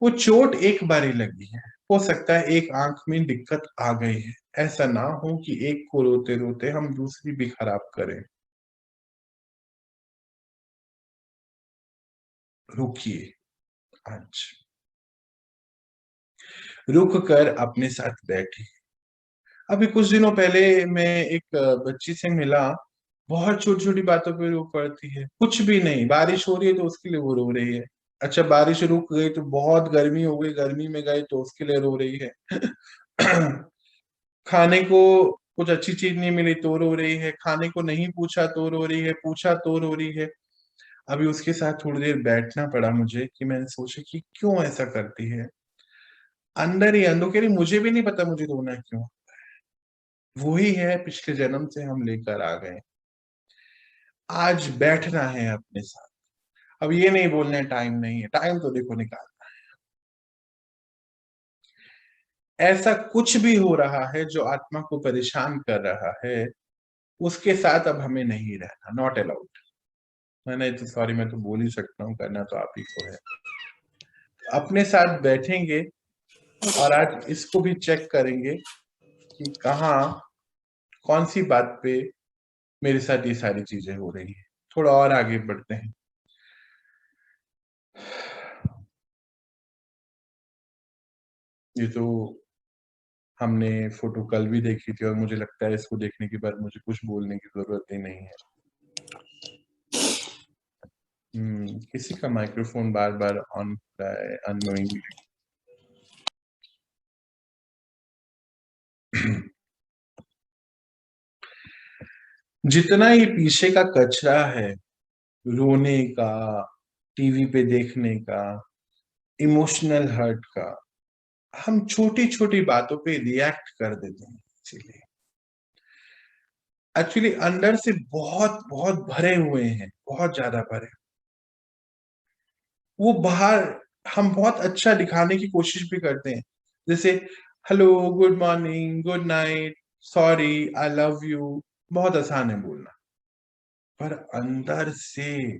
S1: वो चोट एक बार ही लगी है, हो सकता है एक आंख में दिक्कत आ गई है। ऐसा ना हो कि एक को रोते रोते हम दूसरी भी खराब करें। रुकिए, आज रुक कर अपने साथ बैठे। अभी कुछ दिनों पहले मैं एक बच्ची से मिला, बहुत छोटी छोटी बातों पे रो पड़ती है। कुछ भी नहीं, बारिश हो रही है तो उसके लिए वो रो रही है। अच्छा बारिश रुक गई तो बहुत गर्मी हो गई, गर्मी में गए तो उसके लिए रो रही है। खाने को कुछ अच्छी चीज नहीं मिली तो रो रही है, खाने को नहीं पूछा तो रो रही है, पूछा तो रो रही है। अभी उसके साथ थोड़ी देर बैठना पड़ा मुझे, कि मैंने सोचा कि क्यों ऐसा करती है। अंदर ही अंदर कह रही मुझे भी नहीं पता मुझे रोना क्यों। वही है पिछले जन्म से हम लेकर आ गए। आज बैठना है अपने साथ। अब ये नहीं बोलना टाइम नहीं है, टाइम तो देखो निकाल। ऐसा कुछ भी हो रहा है जो आत्मा को परेशान कर रहा है, उसके साथ अब हमें नहीं रहना, नॉट अलाउड। मैंने तो सॉरी, मैं तो बोल ही सकता हूँ, करना तो आप ही को है। अपने साथ बैठेंगे और आज इसको भी चेक करेंगे कि कहाँ कौन सी बात पे मेरे साथ ये सारी चीजें हो रही है। थोड़ा और आगे बढ़ते हैं। ये तो हमने फोटो कल भी देखी थी और मुझे लगता है इसको देखने के बाद मुझे कुछ बोलने की जरूरत ही नहीं है। किसी का माइक्रोफोन बार बार ऑन हो रहा है अननोइंगली। जितना ये पीछे का कचरा है, रोने का, टीवी पे देखने का, इमोशनल हर्ट का, हम छोटी छोटी बातों पे रिएक्ट कर देते हैं। इसीलिए एक्चुअली अंदर से बहुत बहुत भरे हुए हैं, बहुत ज्यादा भरे। वो बाहर हम बहुत अच्छा दिखाने की कोशिश भी करते हैं, जैसे hello, good morning, good night, sorry, I love you. बहुत आसान है बोलना, पर अंदर से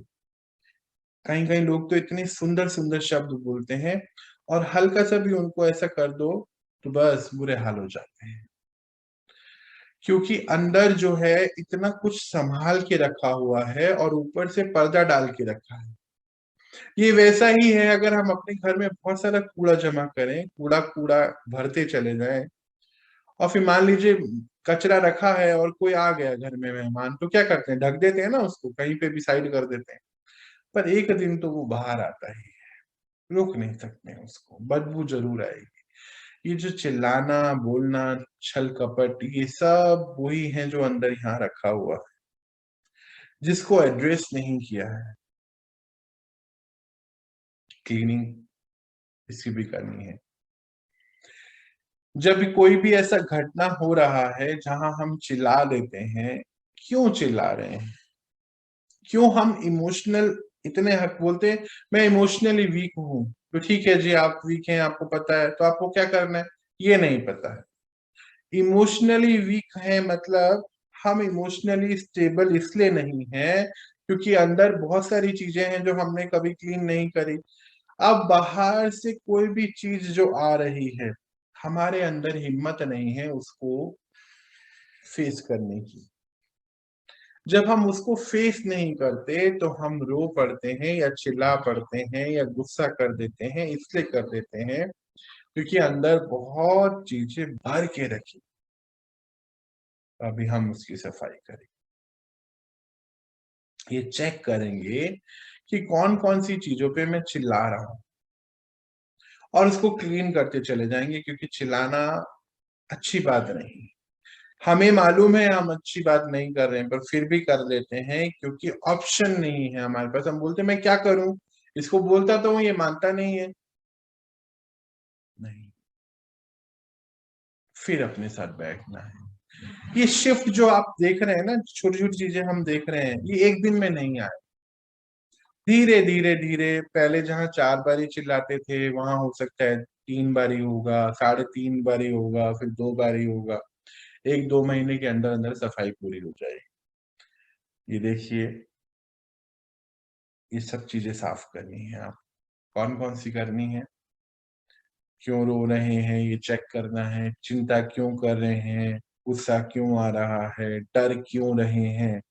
S1: कहीं कहीं लोग तो इतने सुंदर सुंदर शब्द बोलते हैं और हल्का सा भी उनको ऐसा कर दो तो बस बुरे हाल हो जाते हैं। क्योंकि अंदर जो है इतना कुछ संभाल के रखा हुआ है और ऊपर से पर्दा डाल के रखा है। ये वैसा ही है, अगर हम अपने घर में बहुत सारा कूड़ा जमा करें, कूड़ा कूड़ा भरते चले जाएं, और फिर मान लीजिए कचरा रखा है और कोई आ गया घर में मेहमान, तो क्या करते हैं, ढक देते हैं ना, उसको कहीं पे भी साइड कर देते हैं। पर एक दिन तो वो बाहर आता ही है, रोक नहीं सकते हैं उसको, बदबू जरूर आएगी। ये जो चिल्लाना, बोलना, छल कपट, ये सब वही है जो अंदर यहाँ रखा हुआ है, जिसको एड्रेस नहीं किया है। क्लीनिंग इसकी भी करनी है। जब कोई भी ऐसा घटना हो रहा है जहां हम चिल्ला देते हैं, क्यों चिल्ला रहे हैं, क्यों हम इमोशनल इतने हक बोलते हैं, मैं इमोशनली वीक हूं, तो ठीक है जी, आप वीक हैं, आपको पता है, तो आपको क्या करना है, ये नहीं पता है। इमोशनली वीक है मतलब हम इमोशनली स्टेबल इसलिए नहीं है क्योंकि अंदर बहुत सारी चीजें हैं जो हमने कभी क्लीन नहीं करी। अब बाहर से कोई भी चीज जो आ रही है, हमारे अंदर हिम्मत नहीं है उसको फेस करने की। जब हम उसको फेस नहीं करते तो हम रो पड़ते हैं या चिल्ला पड़ते हैं या गुस्सा कर देते हैं, इसलिए कर देते हैं क्योंकि अंदर बहुत चीजें भर के रखी। अभी हम उसकी सफाई करें, ये चेक करेंगे कि कौन कौन सी चीजों पे मैं चिल्ला रहा हूं, और उसको क्लीन करते चले जाएंगे, क्योंकि चिल्लाना अच्छी बात नहीं। हमें मालूम है हम अच्छी बात नहीं कर रहे हैं, पर फिर भी कर लेते हैं क्योंकि ऑप्शन नहीं है हमारे पास। हम बोलते हैं मैं क्या करूं, इसको बोलता तो हूं, ये मानता नहीं है। नहीं, फिर अपने साथ बैठना है। ये शिफ्ट जो आप देख रहे हैं ना, छोटी छोटी चीजें हम देख रहे हैं, ये एक दिन में नहीं आए। धीरे धीरे धीरे, पहले जहां 4 बारी चिल्लाते थे वहां हो सकता है 3 बारी होगा, 3.5 बारी होगा, फिर 2 बारी होगा। 1-2 महीने के अंदर अंदर सफाई पूरी हो जाएगी। ये देखिए, ये सब चीजें साफ करनी है आप। कौन कौन सी करनी है, क्यों रो रहे हैं ये चेक करना है, चिंता क्यों कर रहे हैं, गुस्सा क्यों आ रहा है, डर क्यों रहे हैं,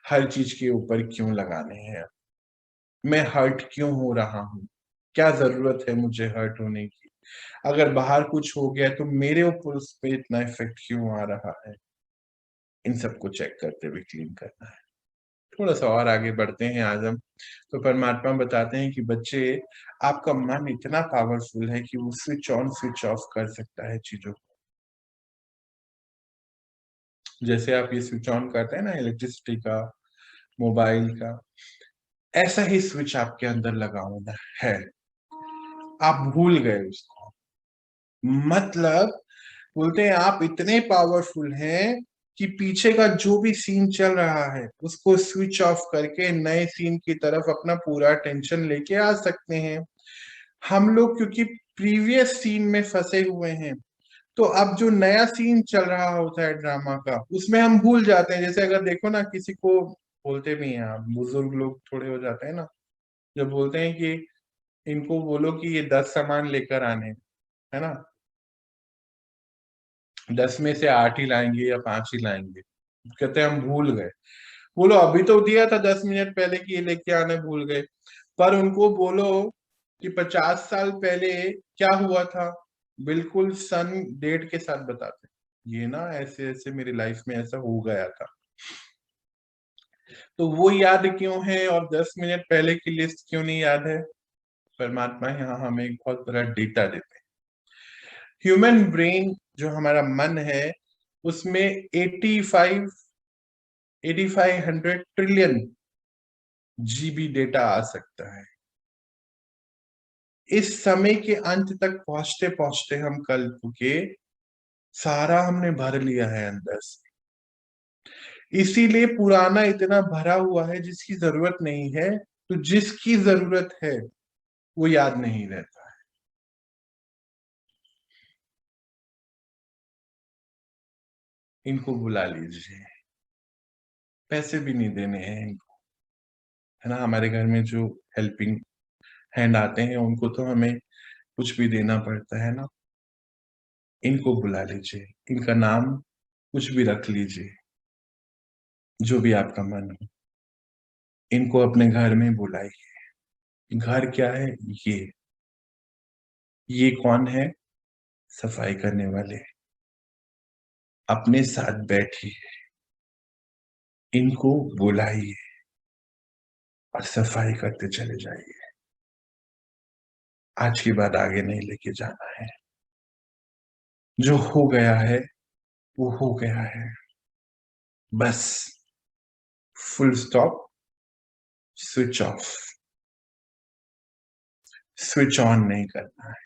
S1: हर चीज के ऊपर क्यों लगाने हैं, मैं हर्ट क्यों हो रहा हूँ, क्या जरूरत है मुझे हर्ट होने की, अगर बाहर कुछ हो गया तो मेरे ऊपर उस पर इतना इफेक्ट क्यों आ रहा है। इन सबको चेक करते हुए क्लीन करना है। थोड़ा सा और आगे बढ़ते हैं आज हम। तो परमात्मा बताते हैं कि बच्चे, आपका मन इतना पावरफुल है कि वो स्विच ऑन स्विच ऑफ कर सकता है चीजों को। जैसे आप ये स्विच ऑन करते हैं ना इलेक्ट्रिसिटी का, मोबाइल का, ऐसा ही स्विच आपके अंदर लगा हुआ है, आप भूल गए उसको। मतलब बोलते हैं आप इतने पावरफुल हैं कि पीछे का जो भी सीन चल रहा है उसको स्विच ऑफ करके नए सीन की तरफ अपना पूरा टेंशन लेके आ सकते हैं। हम लोग क्योंकि प्रीवियस सीन में फंसे हुए हैं, तो अब जो नया सीन चल रहा होता है ड्रामा का, उसमें हम भूल जाते हैं। जैसे अगर देखो ना, किसी को बोलते भी हैं आप, बुजुर्ग लोग थोड़े हो जाते हैं ना, जब बोलते हैं कि इनको बोलो कि ये 10 सामान लेकर आने हैं, है ना, 10 में से 8 ही लाएंगे या 5 ही लाएंगे, कहते हैं हम भूल गए। बोलो अभी तो दिया था 10 मिनट पहले कि ये लेके आने, भूल गए। पर उनको बोलो कि 50 साल पहले क्या हुआ था, बिल्कुल सन डेट के साथ बताते, ये ना ऐसे ऐसे मेरी लाइफ में ऐसा हो गया था। तो वो याद क्यों है और 10 मिनट पहले की लिस्ट क्यों नहीं याद है। परमात्मा यहाँ हमें एक बहुत बड़ा डेटा देते हैं। ह्यूमन ब्रेन जो हमारा मन है, उसमें 8500 जीबी डेटा आ सकता है। इस समय के अंत तक पहुंचते पहुंचते हम कल्प के सारा हमने भर लिया है अंदर से। इसीलिए पुराना इतना भरा हुआ है, जिसकी जरूरत नहीं है, तो जिसकी जरूरत है वो याद नहीं रहता है। इनको बुला लीजिए, पैसे भी नहीं देने हैं इनको, है ना। हमारे घर में जो हेल्पिंग हैंड आते हैं उनको तो हमें कुछ भी देना पड़ता है ना। इनको बुला लीजिए, इनका नाम कुछ भी रख लीजिए, जो भी आपका मन हो। इनको अपने घर में बुलाइए। घर क्या है? ये कौन है? सफाई करने वाले। अपने साथ बैठिए, इनको बुलाइए और सफाई करते चले जाइए। आज के बाद आगे नहीं लेके जाना है। जो हो गया है वो हो गया है, बस। Full stop. Switch off. Switch on नहीं करना है।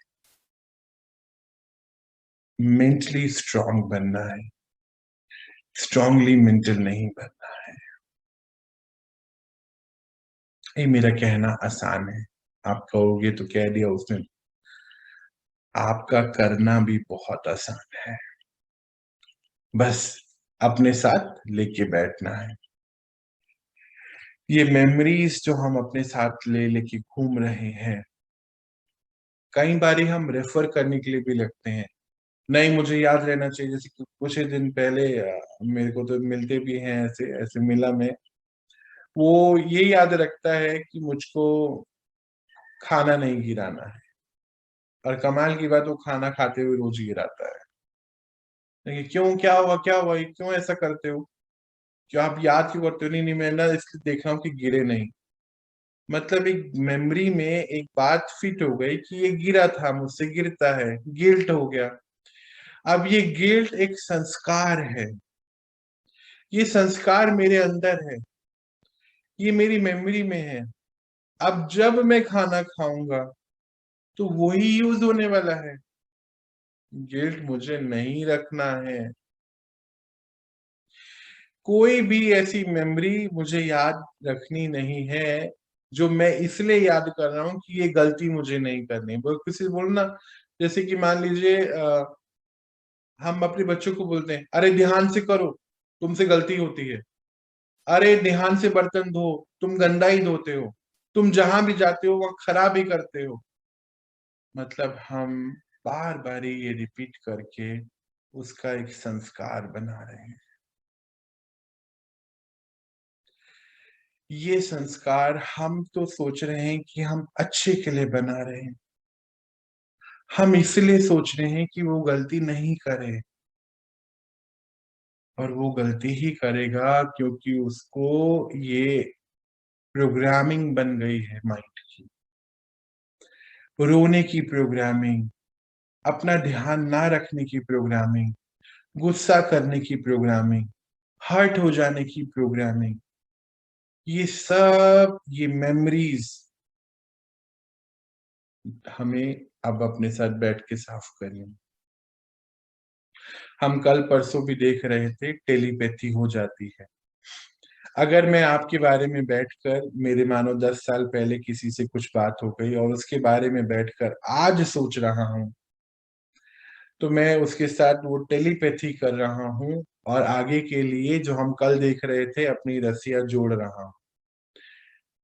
S1: मेंटली स्ट्रांग बनना है, स्ट्रांगली मेंटल नहीं बनना है। ये मेरा कहना आसान है, आप कहोगे तो कह दिया उसने। आपका करना भी बहुत आसान है, बस अपने साथ लेके बैठना है। ये मेमोरीज जो हम अपने साथ ले लेके घूम रहे हैं, कई बारी हम रेफर करने के लिए भी लगते हैं। नहीं, मुझे याद रहना चाहिए। जैसे कि कुछ ही दिन पहले मेरे को तो मिलते भी हैं, ऐसे ऐसे मिला में। वो ये याद रखता है कि मुझको खाना नहीं गिराना है, और कमाल की बात, वो खाना खाते हुए रोज गिराता है। देखिए, क्यों? क्या हुआ? क्या हुआ? ये क्यों ऐसा करते हो? क्या आप याद क्यों करते हो? नहीं नहीं, मैं ना इसलिए देख रहा हूँ कि गिरे नहीं। मतलब एक मेमोरी में एक बात फिट हो गई कि ये गिरा था, मुझसे गिरता है, गिल्ट हो गया। अब ये गिल्ट एक संस्कार है, ये संस्कार मेरे अंदर है, ये मेरी मेमोरी में है। अब जब मैं खाना खाऊंगा तो वही यूज होने वाला है। गिल्ट मुझे नहीं रखना है। कोई भी ऐसी मेमोरी मुझे याद रखनी नहीं है जो मैं इसलिए याद कर रहा हूं कि ये गलती मुझे नहीं करनी। किसी बोलना, जैसे कि मान लीजिए हम अपने बच्चों को बोलते हैं, अरे ध्यान से करो, तुमसे गलती होती है। अरे ध्यान से बर्तन धो, तुम गंदा ही धोते हो। तुम जहां भी जाते हो वहां खराब ही करते हो। मतलब हम बार बार ये रिपीट करके उसका एक संस्कार बना रहे हैं। ये संस्कार हम तो सोच रहे हैं कि हम अच्छे के लिए बना रहे हैं, हम इसलिए सोच रहे हैं कि वो गलती नहीं करे, और वो गलती ही करेगा क्योंकि उसको ये प्रोग्रामिंग बन गई है माइंड की। रोने की प्रोग्रामिंग, अपना ध्यान ना रखने की प्रोग्रामिंग, गुस्सा करने की प्रोग्रामिंग, हर्ट हो जाने की प्रोग्रामिंग, ये सब ये मेमोरीज हमें अब अपने साथ बैठ के साफ करनी। हम कल परसों भी देख रहे थे, टेलीपैथी हो जाती है। अगर मैं आपके बारे में बैठकर, मेरे मानो 10 साल पहले किसी से कुछ बात हो गई और उसके बारे में बैठकर आज सोच रहा हूं, तो मैं उसके साथ वो टेलीपैथी कर रहा हूं, और आगे के लिए जो हम कल देख रहे थे अपनी रस्सियां जोड़ रहा हूं।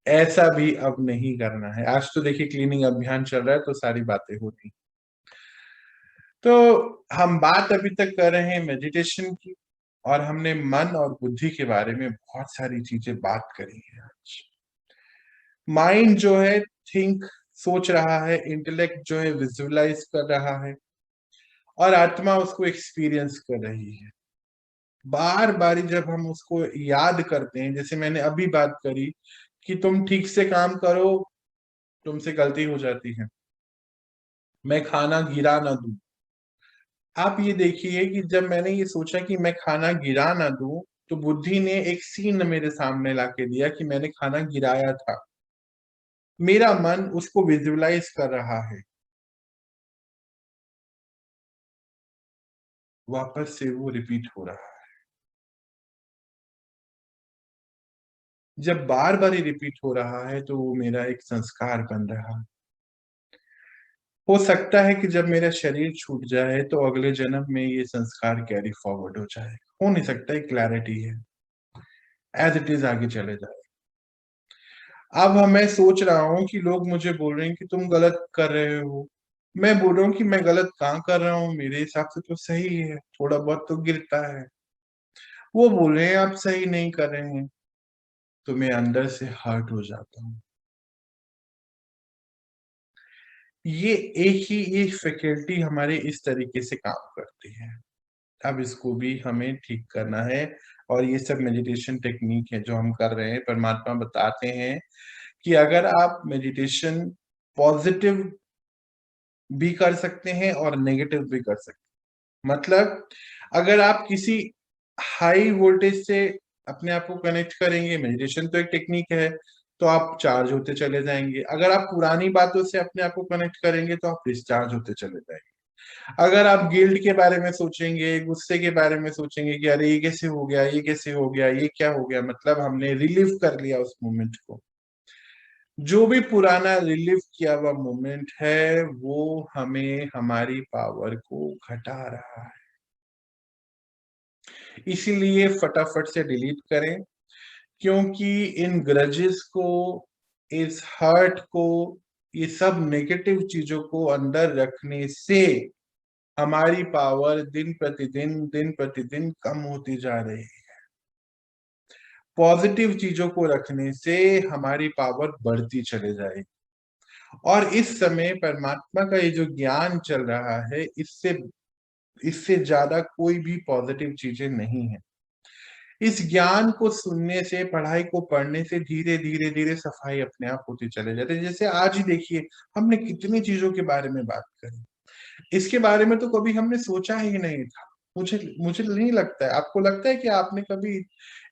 S1: ऐसा भी अब नहीं करना है। आज तो देखिए क्लीनिंग अभियान चल रहा है, तो सारी बातें होती। तो हम बात अभी तक कर रहे हैं मेडिटेशन की, और हमने मन और बुद्धि के बारे में बहुत सारी चीजें बात करी है आज। माइंड जो है थिंक, सोच रहा है, इंटेलेक्ट जो है विजुअलाइज कर रहा है, और आत्मा उसको एक्सपीरियंस कर रही है। बार बार जब हम उसको याद करते हैं, जैसे मैंने अभी बात करी कि तुम ठीक से काम करो, तुमसे गलती हो जाती है, मैं खाना गिरा ना दूं। आप ये देखिए कि जब मैंने ये सोचा कि मैं खाना गिरा ना दूं, तो बुद्धि ने एक सीन मेरे सामने लाके दिया कि मैंने खाना गिराया था। मेरा मन उसको विजुअलाइज कर रहा है, वापस से वो रिपीट हो रहा है। जब बार बार ये रिपीट हो रहा है तो वो मेरा एक संस्कार बन रहा है। हो सकता है कि जब मेरा शरीर छूट जाए तो अगले जन्म में ये संस्कार कैरी फॉरवर्ड हो जाए। हो नहीं सकता, एक क्लैरिटी है, एज इट इज आगे चले जाए। अब मैं सोच रहा हूँ कि लोग मुझे बोल रहे हैं कि तुम गलत कर रहे हो। मैं बोल रहा हूँ कि मैं गलत कहाँ कर रहा हूँ, मेरे हिसाब से तो सही है, थोड़ा बहुत तो गिरता है। वो बोल रहे हैं आप सही नहीं कर रहे हैं, तो मैं अंदर से हर्ट हो जाता हूँ। ये फैकल्टी हमारे इस तरीके से काम करती है। अब इसको भी हमें ठीक करना है, और ये सब मेडिटेशन टेक्निक है जो हम कर रहे हैं। परमात्मा बताते हैं कि अगर आप मेडिटेशन पॉजिटिव भी कर सकते हैं और नेगेटिव भी कर सकते हैं। मतलब अगर आप किसी हाई वोल्टेज से अपने आप को कनेक्ट करेंगे, मेडिटेशन तो एक टेक्निक है, तो आप चार्ज होते चले जाएंगे। अगर आप पुरानी बातों से अपने आप को कनेक्ट करेंगे तो आप डिस्चार्ज होते चले जाएंगे। अगर आप गिल्ट के बारे में सोचेंगे, गुस्से के बारे में सोचेंगे कि अरे ये कैसे हो गया, ये कैसे हो गया, ये क्या हो गया, मतलब हमने रिलीव कर लिया उस मोमेंट को। जो भी पुराना रिलीव किया हुआ मोमेंट है वो हमें हमारी पावर को घटा रहा है। इसीलिए फटाफट से डिलीट करें, क्योंकि इन ग्रजेस को, इस हर्ट को, ये सब नेगेटिव चीजों को अंदर रखने से हमारी पावर दिन प्रतिदिन कम होती जा रही है। पॉजिटिव चीजों को रखने से हमारी पावर बढ़ती चले जाएगी। और इस समय परमात्मा का ये जो ज्ञान चल रहा है, इससे इससे ज्यादा कोई भी पॉजिटिव चीजें नहीं है। इस ज्ञान को सुनने से, पढ़ाई को पढ़ने से धीरे धीरे धीरे सफाई अपने आप होती चले जाती है। जैसे आज ही देखिए, हमने कितनी चीजों के बारे में बात करी, इसके बारे में तो कभी हमने सोचा ही नहीं था। मुझे मुझे नहीं लगता है, आपको लगता है कि आपने कभी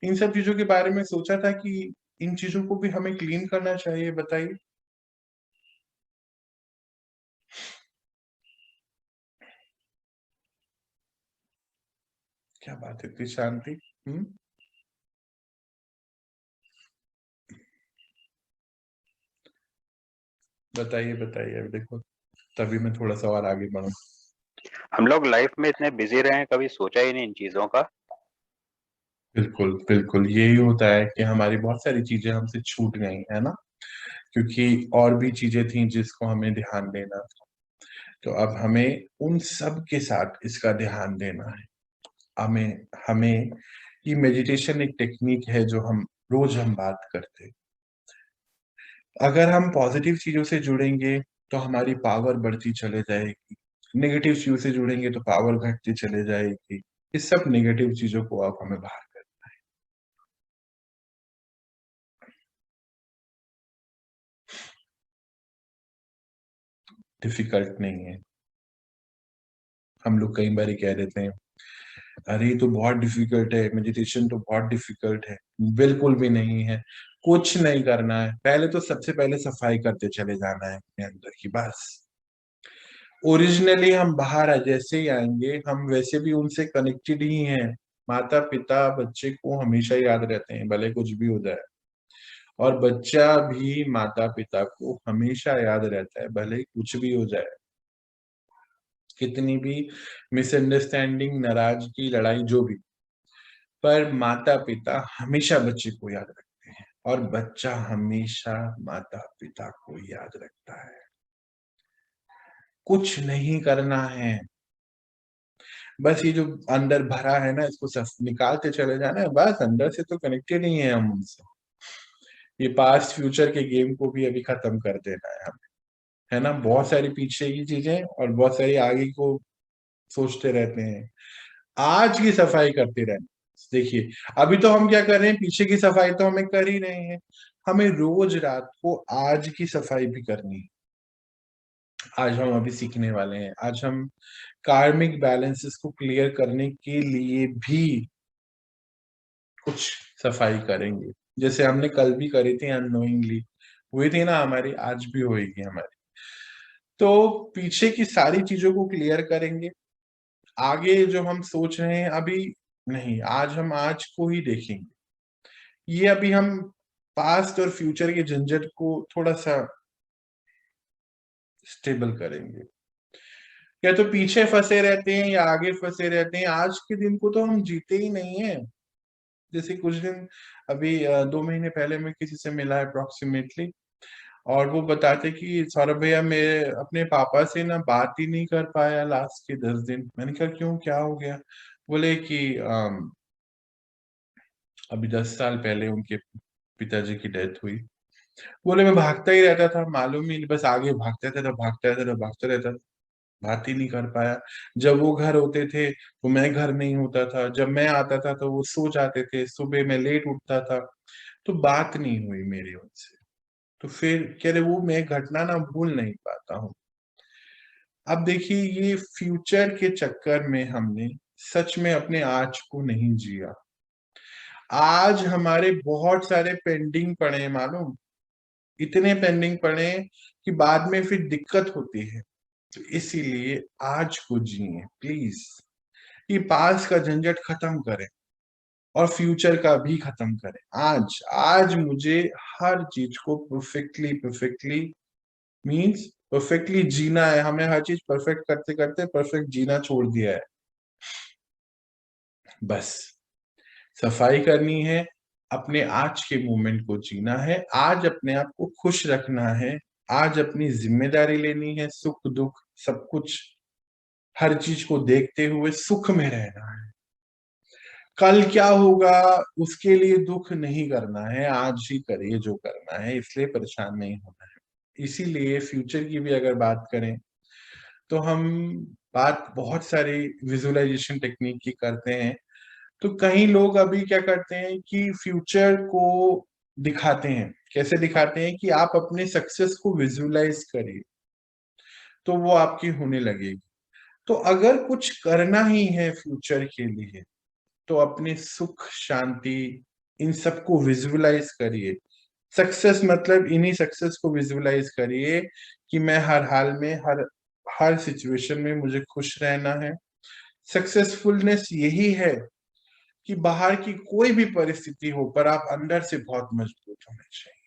S1: इन सब चीजों के बारे में सोचा था कि इन चीजों को भी हमें क्लीन करना चाहिए? बताइए। क्या बात है, इतनी शांति। हम्म। बताइए बताइए, अब देखो, तभी मैं थोड़ा सा और आगे बढ़ू।
S2: हम लोग लाइफ में इतने बिजी रहे हैं, कभी सोचा ही नहीं इन चीजों का।
S1: बिल्कुल बिल्कुल, यही होता है कि हमारी बहुत सारी चीजें हमसे छूट गई है ना, क्योंकि और भी चीजें थी जिसको हमें ध्यान देना था। तो अब हमें उन सब के साथ इसका ध्यान देना है। हमें हमें ये मेडिटेशन एक टेक्निक है जो हम बात करते हैं। अगर हम पॉजिटिव चीजों से जुड़ेंगे तो हमारी पावर बढ़ती चले जाएगी, नेगेटिव चीजों से जुड़ेंगे तो पावर घटती चले जाएगी। इस सब नेगेटिव चीजों को अब हमें बाहर करना है। डिफिकल्ट नहीं है। हम लोग कई बार कह देते हैं अरे ये तो बहुत डिफिकल्ट है, मेडिटेशन तो बहुत डिफिकल्ट है। बिल्कुल भी नहीं है। कुछ नहीं करना है, पहले तो सबसे पहले सफाई करते चले जाना है अपने अंदर की, बस। ओरिजिनली हम बाहर जैसे ही आएंगे, हम वैसे भी उनसे कनेक्टेड ही हैं। माता पिता बच्चे को हमेशा याद रहते हैं, भले कुछ भी हो जाए। और बच्चा भी माता पिता को हमेशा याद रहता है, भले कुछ भी हो जाए। कितनी भी मिसअंडरस्टैंडिंग, नाराजगी, लड़ाई, जो भी, पर माता पिता हमेशा बच्चे को याद रखते हैं, और बच्चा हमेशा माता पिता को याद रखता है। कुछ नहीं करना है, बस ये जो अंदर भरा है ना, इसको सब निकालते चले जाना है, बस। अंदर से तो कनेक्टेड ही है हम उनसे। ये पास्ट फ्यूचर के गेम को भी अभी खत्म कर देना है हमें, है ना। बहुत सारी पीछे की चीजें और बहुत सारी आगे को सोचते रहते हैं। आज की सफाई करते रहना। देखिए, अभी तो हम क्या कर रहे हैं, पीछे की सफाई तो हमें कर ही रहे हैं, हमें रोज रात को आज की सफाई भी करनी है। आज हम अभी सीखने वाले हैं, आज हम कार्मिक बैलेंसेस को क्लियर करने के लिए भी कुछ सफाई करेंगे। जैसे हमने कल भी करी थी, अननोइंगली हुई थी ना हमारी, आज भी होएगी हमारी। तो पीछे की सारी चीजों को क्लियर करेंगे। आगे जो हम सोच रहे हैं अभी नहीं, आज हम आज को ही देखेंगे। ये अभी हम पास्ट और फ्यूचर के झंझट को थोड़ा सा स्टेबल करेंगे। या तो पीछे फंसे रहते हैं या आगे फंसे रहते हैं, आज के दिन को तो हम जीते ही नहीं है। जैसे कुछ दिन अभी 2 महीने पहले मैं किसी से मिला अप्रोक्सीमेटली, और वो बताते कि सौरभ भैया, मैं अपने पापा से ना बात ही नहीं कर पाया लास्ट के 10 दिन। मैंने कहा क्यों, क्या हो गया? बोले कि अभी 10 साल पहले उनके पिताजी की डेथ हुई। बोले मैं भागता ही रहता था, मालूम ही नहीं, बस आगे भागता रहता था, भागता रहता था, भागता रहता था, बात ही नहीं कर पाया। जब वो घर होते थे तो मैं घर नहीं होता था, जब मैं आता था तो वो सो जाते थे, सुबह मैं लेट उठता था, तो बात नहीं हुई मेरी उनसे। तो फिर कह रहे वो मैं घटना ना भूल नहीं पाता हूँ। अब देखिए, ये फ्यूचर के चक्कर में हमने सच में अपने आज को नहीं जिया। आज हमारे बहुत सारे पेंडिंग पड़े हैं, मालूम, इतने पेंडिंग पड़े हैं कि बाद में फिर दिक्कत होती है। तो इसीलिए आज को जिए प्लीज। ये पास का झंझट खत्म करें और फ्यूचर का भी खत्म करें। आज आज मुझे हर चीज को परफेक्टली परफेक्टली मीन्स परफेक्टली जीना है। हमें हर चीज परफेक्ट करते करते परफेक्ट जीना छोड़ दिया है। बस सफाई करनी है, अपने आज के मोमेंट को जीना है, आज अपने आप को खुश रखना है, आज अपनी जिम्मेदारी लेनी है, सुख दुख सब कुछ, हर चीज को देखते हुए सुख में रहना है। कल क्या होगा उसके लिए दुख नहीं करना है, आज ही करिए जो करना है, इसलिए परेशान नहीं होना है। इसीलिए फ्यूचर की भी अगर बात करें तो हम बात बहुत सारी विजुअलाइजेशन टेक्निक की करते हैं। तो कई लोग अभी क्या करते हैं कि फ्यूचर को दिखाते हैं। कैसे दिखाते हैं कि आप अपने सक्सेस को विजुअलाइज करिए तो वो आपकी होने लगेगी। तो अगर कुछ करना ही है फ्यूचर के लिए तो अपने सुख शांति इन सबको विजुअलाइज करिए। सक्सेस मतलब इन्हीं सक्सेस को विजुअलाइज करिए कि मैं हर हाल में हर हर सिचुएशन में मुझे खुश रहना है। सक्सेसफुलनेस यही है कि बाहर की कोई भी परिस्थिति हो पर आप अंदर से बहुत मजबूत होने चाहिए।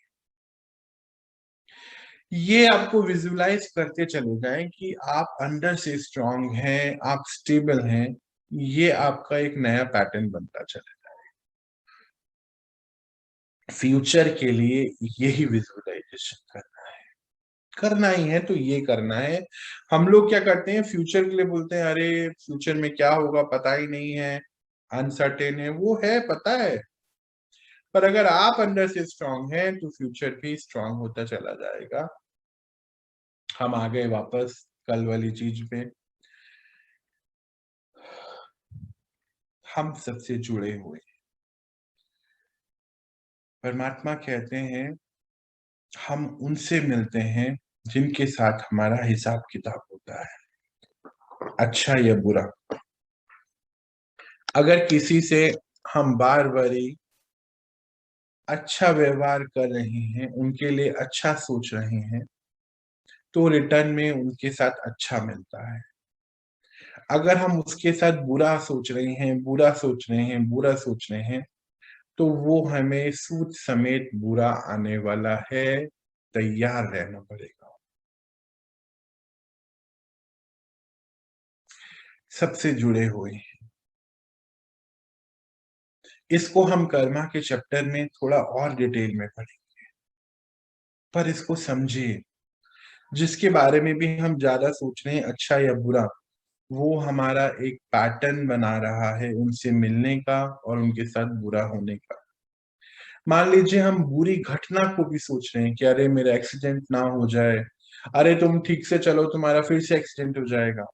S1: ये आपको विजुअलाइज करते चले जाएं कि आप अंदर से स्ट्रांग हैं, आप स्टेबल हैं। ये आपका एक नया पैटर्न बनता चले। फ्यूचर के लिए यही विजुअलाइजेशन करना ही है तो ये करना है। हम लोग क्या करते हैं, फ्यूचर के लिए बोलते हैं अरे फ्यूचर में क्या होगा पता ही नहीं है, अनसर्टेन है। वो है, पता है, पर अगर आप अंदर से स्ट्रांग हैं तो फ्यूचर भी स्ट्रांग होता चला जाएगा। हम आ गए वापस कल वाली चीज पे। हम सबसे जुड़े हुए परमात्मा कहते हैं हम उनसे मिलते हैं जिनके साथ हमारा हिसाब किताब होता है, अच्छा या बुरा। अगर किसी से हम बार बारी अच्छा व्यवहार कर रहे हैं, उनके लिए अच्छा सोच रहे हैं, तो रिटर्न में उनके साथ अच्छा मिलता है। अगर हम उसके साथ बुरा सोच रहे हैं, बुरा सोच रहे हैं, बुरा सोच रहे हैं, तो वो हमें सूद समेत बुरा आने वाला है। तैयार रहना पड़ेगा। सबसे जुड़े हुए हैं। इसको हम कर्मा के चैप्टर में थोड़ा और डिटेल में पढ़ेंगे, पर इसको समझिए। जिसके बारे में भी हम ज्यादा सोच रहे हैं अच्छा या बुरा, वो हमारा एक पैटर्न बना रहा है उनसे मिलने का और उनके साथ बुरा होने का। मान लीजिए हम बुरी घटना को भी सोच रहे हैं कि अरे मेरा एक्सीडेंट ना हो जाए, अरे तुम ठीक से चलो तुम्हारा फिर से एक्सीडेंट हो जाएगा।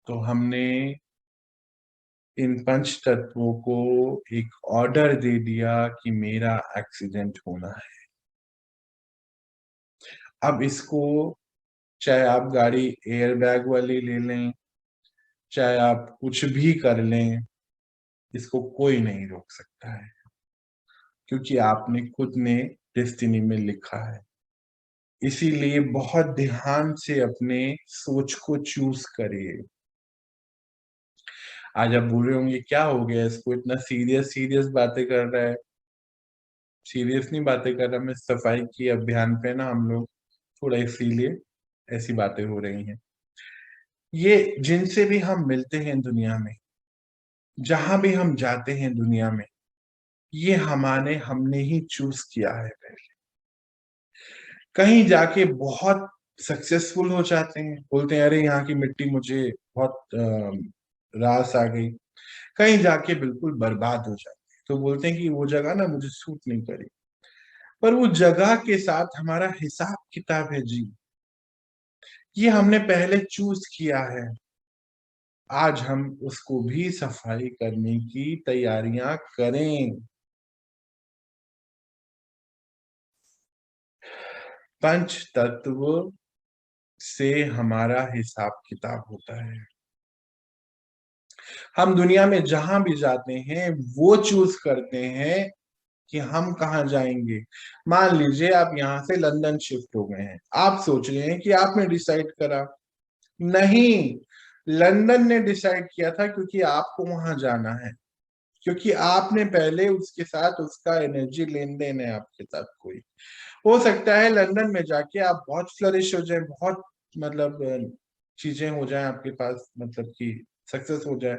S1: तो हमने इन पंच तत्वों को एक ऑर्डर दे दिया कि मेरा एक्सीडेंट होना है। अब इसको चाहे आप गाड़ी एयर बैग वाली ले लें, चाहे आप कुछ भी कर लें, इसको कोई नहीं रोक सकता है, क्योंकि आपने खुद ने डेस्टिनी में लिखा है। इसीलिए बहुत ध्यान से अपने सोच को चूज करिए। आज आप बोल रहे होंगे क्या हो गया इसको, इतना सीरियस सीरियस बातें कर रहा है। सीरियस नहीं बातें कर रहा मैं, सफाई की अभियान पे ना हम लोग थोड़ा, इसीलिए ऐसी बातें हो रही हैं। ये जिनसे भी हम मिलते हैं दुनिया में, जहां भी हम जाते हैं दुनिया में, ये हमने ही चूज किया है पहले। कहीं जाके बहुत सक्सेसफुल हो जाते हैं, बोलते हैं अरे यहाँ की मिट्टी मुझे बहुत रास आ गई। कहीं जाके बिल्कुल बर्बाद हो जाते हैं। तो बोलते हैं कि वो जगह ना मुझे सूट नहीं करी, पर वो जगह के साथ हमारा हिसाब किताब है जी, ये हमने पहले चूज किया है। आज हम उसको भी सफाई करने की तैयारियां करें। पंच तत्व से हमारा हिसाब किताब होता है। हम दुनिया में जहां भी जाते हैं वो चूज करते हैं कि हम कहाँ जाएंगे। मान लीजिए आप यहाँ से लंदन शिफ्ट हो गए हैं, आप सोच रहे हैं कि आपने डिसाइड करा, नहीं, लंदन ने डिसाइड किया था, क्योंकि आपको वहां जाना है, क्योंकि आपने पहले उसके साथ उसका एनर्जी लेन देन है आपके साथ कोई। हो सकता है लंदन में जाके आप बहुत फ्लरिश हो जाए, बहुत मतलब चीजें हो जाए आपके पास, मतलब कि सक्सेस हो जाए।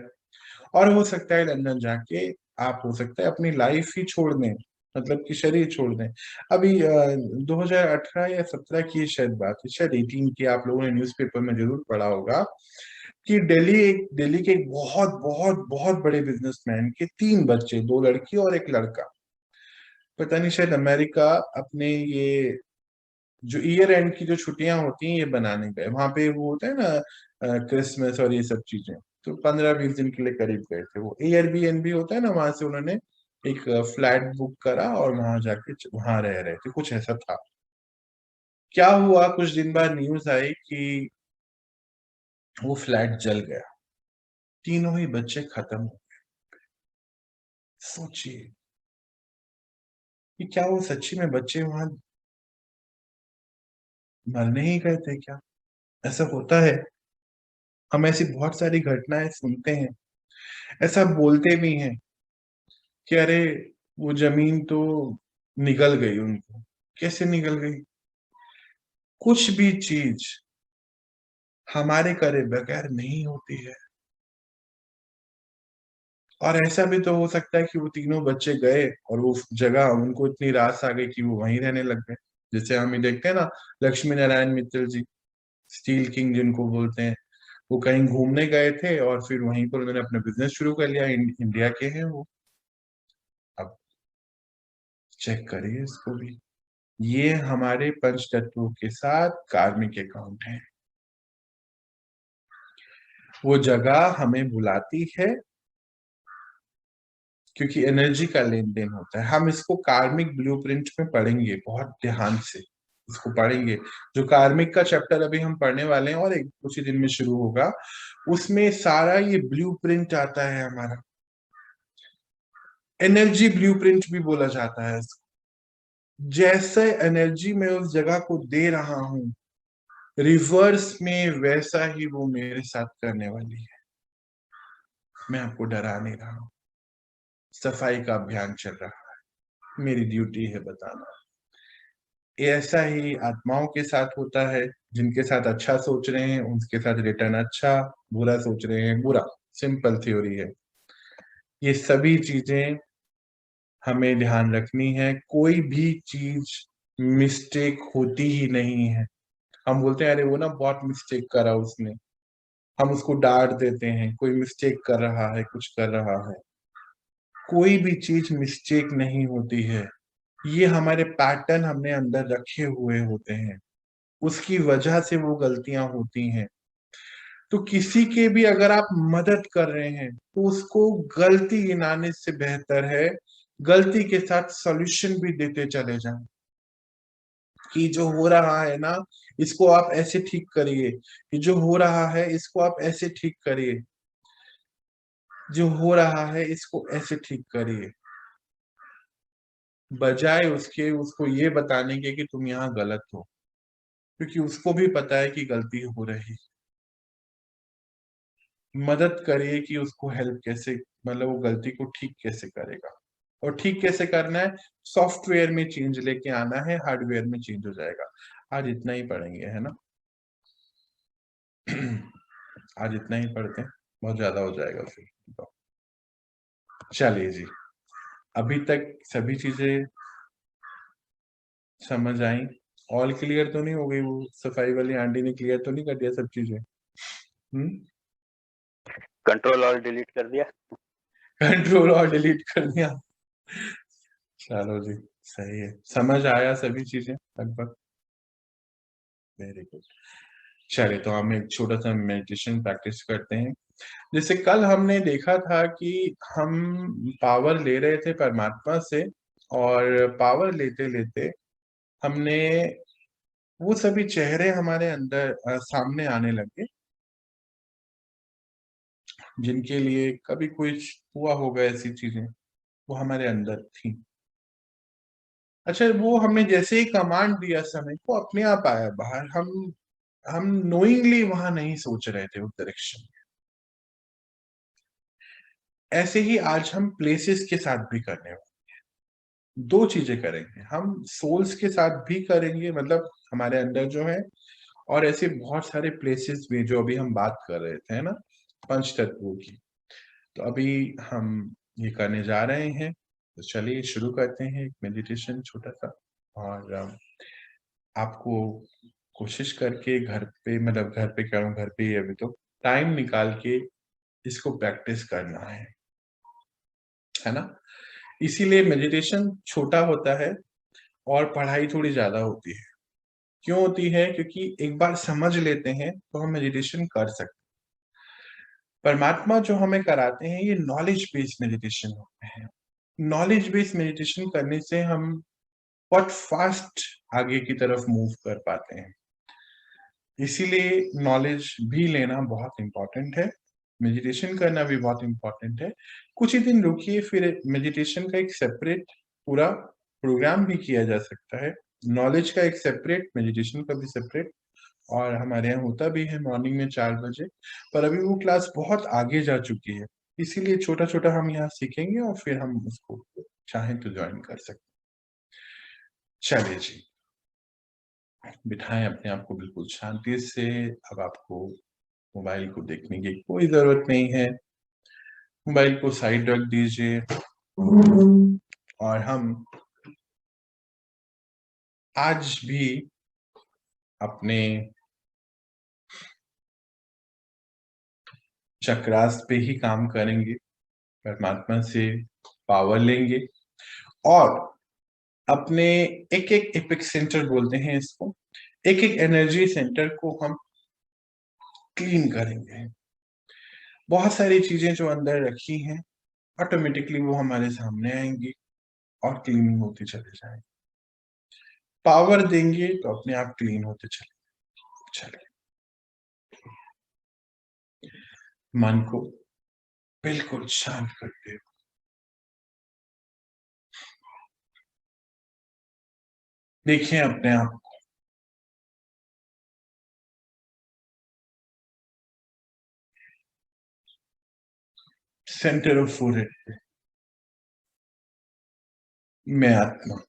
S1: और हो सकता है लंदन जाके आप, हो सकता है अपनी लाइफ ही छोड़ दें, मतलब कि शरीर छोड़ दें। अभी 2018 या 17 की शायद बात है, शायद 18 की, आप लोगों ने न्यूज़पेपर में जरूर पढ़ा होगा कि दिल्ली के एक बहुत बहुत बहुत बड़े बिजनेसमैन के 3 बच्चे, 2 लड़की और एक लड़का, पता नहीं शायद अमेरिका, अपने ये जो ईयर एंड की जो छुट्टियां होती हैं ये बनाने गए वहां पे, वो होता है ना क्रिसमस और ये सब चीजें, तो 15-20 दिन के लिए करीब गए थे। वो एयरबीएनबी होता है ना, वहां से उन्होंने एक फ्लैट बुक करा और वहां जाके वहां रह रहे थे, कुछ ऐसा था। क्या हुआ, कुछ दिन बाद न्यूज आई कि वो फ्लैट जल गया, तीनों ही बच्चे खत्म हो। सोचिए कि क्या वो सच्ची में बच्चे वहां मरने ही गए थे क्या? ऐसा होता है, हम ऐसी बहुत सारी घटनाएं सुनते हैं, ऐसा बोलते भी हैं कि अरे वो जमीन तो निगल गई उनको। कैसे निगल गई? कुछ भी चीज हमारे करे बगैर नहीं होती है। और ऐसा भी तो हो सकता है कि वो तीनों बच्चे गए और वो जगह उनको इतनी रास आ गई कि वो वहीं रहने लग गए। जैसे हम ही देखते हैं ना, लक्ष्मी नारायण मित्तल जी, स्टील किंग जिनको बोलते हैं, वो कहीं घूमने गए थे और फिर वहीं पर उन्होंने अपना बिजनेस शुरू कर लिया। इंडिया के हैं वो। अब चेक करिए इसको भी, ये हमारे पंच तत्वों के साथ कार्मिक अकाउंट है। वो जगह हमें बुलाती है क्योंकि एनर्जी का लेन देन होता है। हम इसको कार्मिक ब्लूप्रिंट में पढ़ेंगे, बहुत ध्यान से इसको पढ़ेंगे। जो कार्मिक का चैप्टर अभी हम पढ़ने वाले हैं और एक कुछ ही दिन में शुरू होगा, उसमें सारा ये ब्लूप्रिंट आता है हमारा। एनर्जी ब्लूप्रिंट भी बोला जाता है इसको। जैसे एनर्जी मैं उस जगह को दे रहा हूं, रिवर्स में वैसा ही वो मेरे साथ करने वाली है। मैं आपको डरा नहीं रहा हूं, सफाई का अभियान चल रहा है, मेरी ड्यूटी है बताना। ऐसा ही आत्माओं के साथ होता है, जिनके साथ अच्छा सोच रहे हैं उनके साथ रिटर्न अच्छा, बुरा सोच रहे हैं बुरा। सिंपल थ्योरी है। ये सभी चीजें हमें ध्यान रखनी है। कोई भी चीज मिस्टेक होती ही नहीं है। हम बोलते हैं अरे वो ना बहुत मिस्टेक करा उसने, हम उसको डांट देते हैं, कोई मिस्टेक कर रहा है, कुछ कर रहा है। कोई भी चीज मिस्टेक नहीं होती है। ये हमारे पैटर्न हमने अंदर रखे हुए होते हैं, उसकी वजह से वो गलतियां होती हैं। तो किसी के भी अगर आप मदद कर रहे हैं तो उसको गलती गिनाने से बेहतर है गलती के साथ सॉल्यूशन भी देते चले जाएं, कि जो हो रहा है ना इसको आप ऐसे ठीक करिए, कि जो हो रहा है इसको आप ऐसे ठीक करिए, जो हो रहा है इसको ऐसे ठीक करिए, बजाय उसके उसको ये बताने के कि तुम यहाँ गलत हो, क्योंकि उसको भी पता है कि गलती हो रही। मदद करिए कि उसको हेल्प कैसे, मतलब वो गलती को ठीक कैसे करेगा। और ठीक कैसे करना है, सॉफ्टवेयर में चेंज लेके आना है, हार्डवेयर में चेंज हो जाएगा। आज इतना ही पढ़ेंगे, है ना? आज इतना ही पढ़ते हैं, बहुत ज्यादा हो जाएगा फिर तो। चलिए जी, अभी तक सभी चीजें समझ आई? ऑल क्लियर तो नहीं हो गई? वो सफाई वाली आंटी ने क्लियर तो नहीं कर दिया सब चीजें? हम्म।
S2: कंट्रोल और डिलीट कर दिया।
S1: कंट्रोल और डिलीट कर दिया। चलो जी, सही है, समझ आया सभी चीजें लगभग। Very good. चलिए, तो हम एक छोटा सा मेडिटेशन प्रैक्टिस करते हैं। जैसे कल हमने देखा था कि हम पावर ले रहे थे परमात्मा से, और पावर लेते लेते हमने वो सभी चेहरे हमारे अंदर सामने आने लगे, जिनके लिए कभी कुछ हुआ होगा, ऐसी चीजें वो हमारे अंदर थी। अच्छा, वो हमने जैसे ही कमांड दिया समय को, अपने आप आया बाहर। हम नोइंगली वहां नहीं सोच रहे थे उस डायरेक्शन। ऐसे ही आज हम प्लेसेस के साथ भी करने वाले। दो चीजें करेंगे, हम सोल्स के साथ भी करेंगे, मतलब हमारे अंदर जो है, और ऐसे बहुत सारे प्लेसेस भी जो अभी हम बात कर रहे थे, है ना, पंच तत्वों की। तो अभी हम ये करने जा रहे हैं। तो चलिए शुरू करते हैं एक मेडिटेशन छोटा सा। और आपको कोशिश करके घर पे, मतलब घर पे कह रहा हूँ, घर पे ही अभी तो टाइम निकाल के इसको प्रैक्टिस करना है ना। इसीलिए मेडिटेशन छोटा होता है और पढ़ाई थोड़ी ज्यादा होती है। क्यों होती है? क्योंकि एक बार समझ लेते हैं तो हम मेडिटेशन कर सकते हैं। परमात्मा जो हमें कराते हैं ये नॉलेज बेस्ड मेडिटेशन होते हैं। नॉलेज बेस्ड मेडिटेशन करने से हम बहुत फास्ट आगे की तरफ मूव कर पाते हैं। इसीलिए नॉलेज भी लेना बहुत इंपॉर्टेंट है, मेडिटेशन करना भी बहुत इंपॉर्टेंट है। कुछ ही दिन रुकिए, फिर मेडिटेशन का एक सेपरेट पूरा प्रोग्राम भी किया जा सकता है। नॉलेज का एक सेपरेट, मेडिटेशन का भी सेपरेट। और हमारे यहाँ होता भी है मॉर्निंग में 4 बजे। पर अभी वो क्लास बहुत आगे जा चुकी है, इसीलिए छोटा छोटा हम यहाँ सीखेंगे और फिर हम उसको चाहें तो ज्वाइन कर सकते हैं। चलिए जी, बिठाएं अपने आप को बिल्कुल शांति से। अब आपको मोबाइल को देखने की कोई जरूरत नहीं है। मोबाइल को साइड रख दीजिए और हम आज भी अपने चक्रास पे ही काम करेंगे, परमात्मा से पावर लेंगे और अपने एक एक एपिक सेंटर बोलते हैं इसको, एक एक एनर्जी सेंटर को हम क्लीन करेंगे। बहुत सारी चीजें जो अंदर रखी हैं ऑटोमेटिकली वो हमारे सामने आएंगी और क्लीनिंग होती चले जाएंगी। पावर देंगे तो अपने आप क्लीन होते चले। मन को बिल्कुल शांत करके देखिए अपने आप को सेंटर ऑफ फोरहेड पे। मैं आत्मा।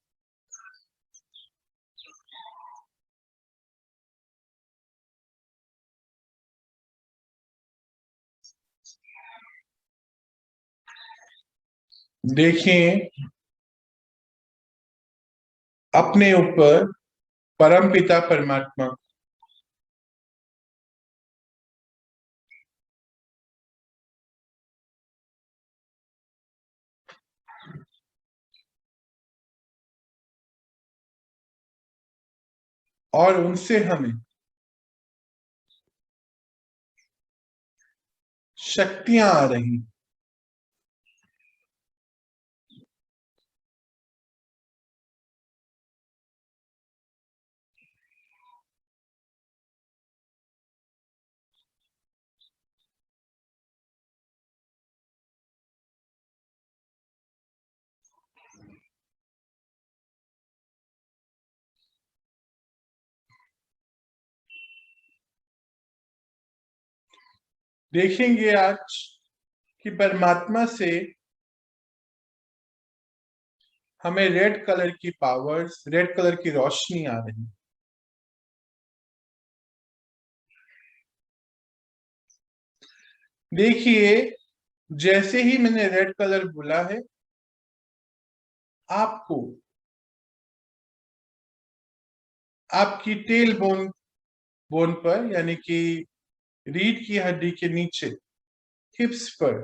S1: देखिए अपने ऊपर परम पिता परमात्मा और उनसे हमें शक्तियां आ रही। देखेंगे आज कि परमात्मा से हमें रेड कलर की पावर्स, रेड कलर की रोशनी आ रही। देखिए जैसे ही मैंने रेड कलर बोला है, आपको आपकी टेल बोन बोन पर, यानी कि रीढ़ की हड्डी के नीचे, हिप्स पर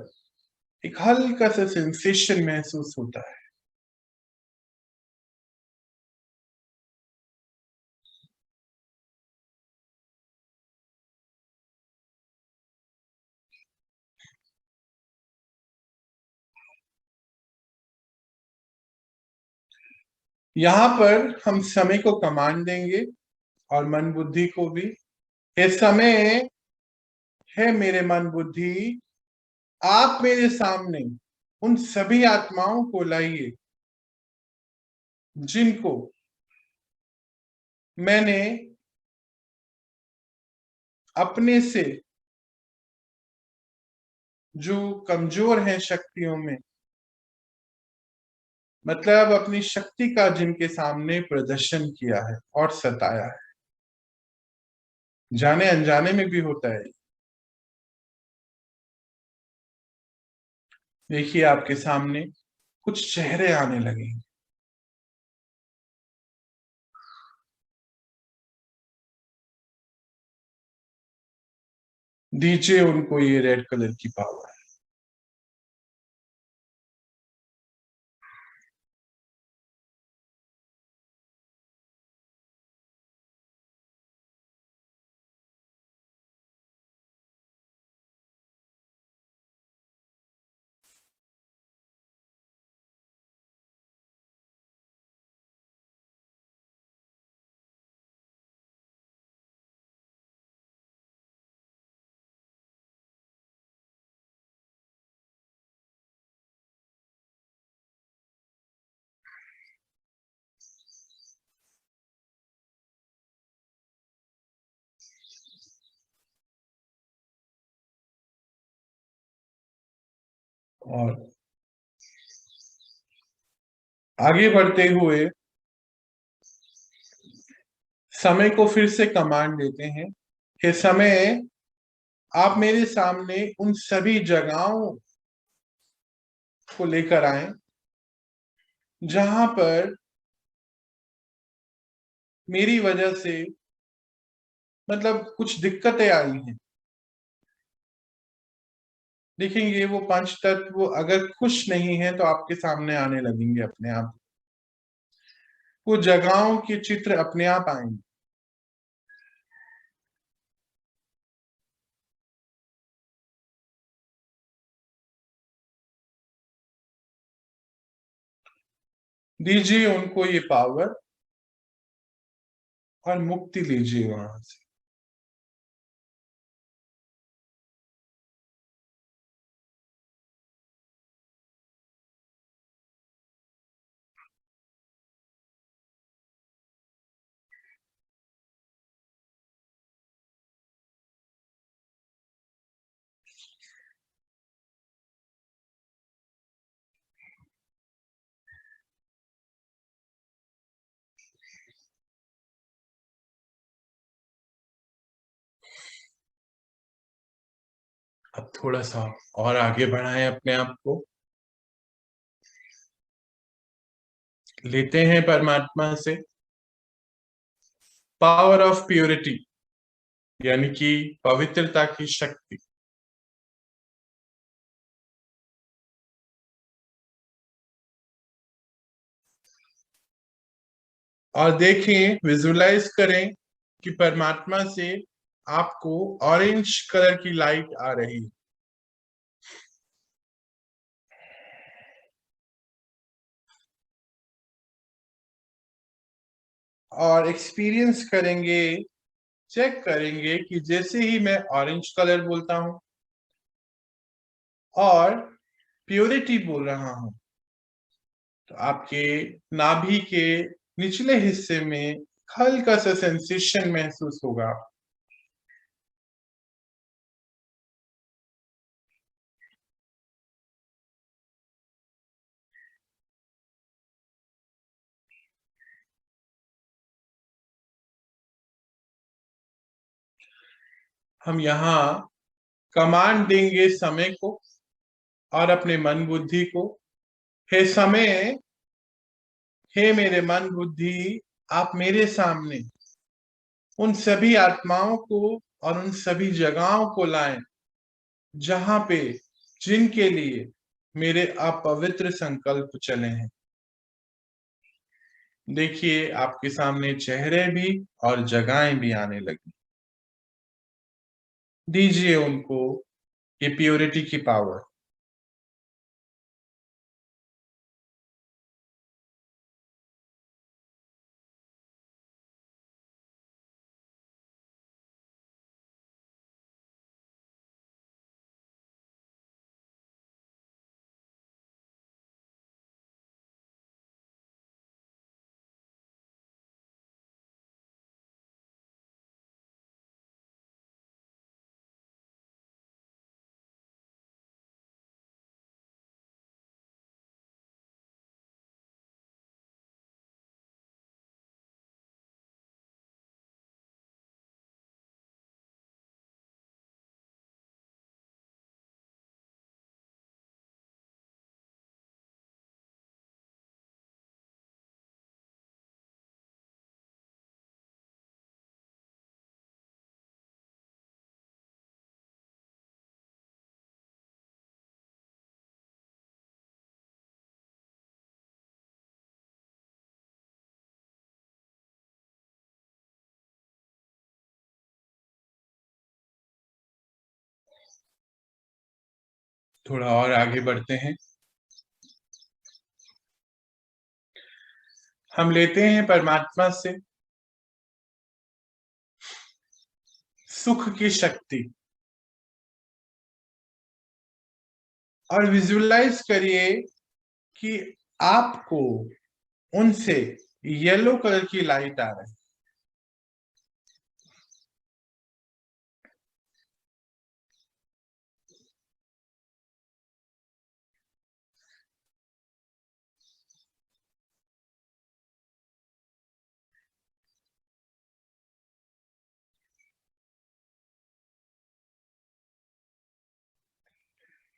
S1: एक हल्का सा सेंसेशन महसूस होता है। यहाँ पर हम समय को कमांड देंगे और मन बुद्धि को भी। हे समय, है मेरे मन बुद्धि, आप मेरे सामने उन सभी आत्माओं को लाइए जिनको मैंने अपने से, जो कमजोर हैं शक्तियों में, मतलब अपनी शक्ति का जिनके सामने प्रदर्शन किया है और सताया है। जाने अनजाने में भी होता है। देखिए आपके सामने कुछ चेहरे आने लगेंगे। दीजिए उनको ये रेड कलर की पावर। और आगे बढ़ते हुए समय को फिर से कमांड देते हैं कि समय, आप मेरे सामने उन सभी जगहों को लेकर आए जहां पर मेरी वजह से, मतलब कुछ दिक्कतें आई हैं। देखेंगे वो पांच तत्व अगर खुश नहीं है तो आपके सामने आने लगेंगे अपने आप। वो जगहों के चित्र अपने आप आएंगे। दीजिए उनको ये पावर और मुक्ति लीजिए वहां से। अब थोड़ा सा और आगे बढ़ाएं अपने आप को। लेते हैं परमात्मा से पावर ऑफ प्योरिटी, यानी कि पवित्रता की शक्ति। और देखें, विजुलाइज करें कि परमात्मा से आपको ऑरेंज कलर की लाइट आ रही है। और एक्सपीरियंस करेंगे, चेक करेंगे कि जैसे ही मैं ऑरेंज कलर बोलता हूं और प्योरिटी बोल रहा हूं, तो आपके नाभि के निचले हिस्से में हल्का सा सेंसेशन महसूस होगा। हम यहाँ कमांड देंगे समय को और अपने मन बुद्धि को। हे समय, हे मेरे मन बुद्धि, आप मेरे सामने उन सभी आत्माओं को और उन सभी जगहों को लाएं जहां पे, जिनके लिए मेरे अपवित्र संकल्प चले हैं। देखिए आपके सामने चेहरे भी और जगहें भी आने लगी। दीजिए उनको ये प्योरिटी की पावर। थोड़ा और आगे बढ़ते हैं। हम लेते हैं परमात्मा से सुख की शक्ति और विजुअलाइज करिए कि आपको उनसे येलो कलर की लाइट आ रही है।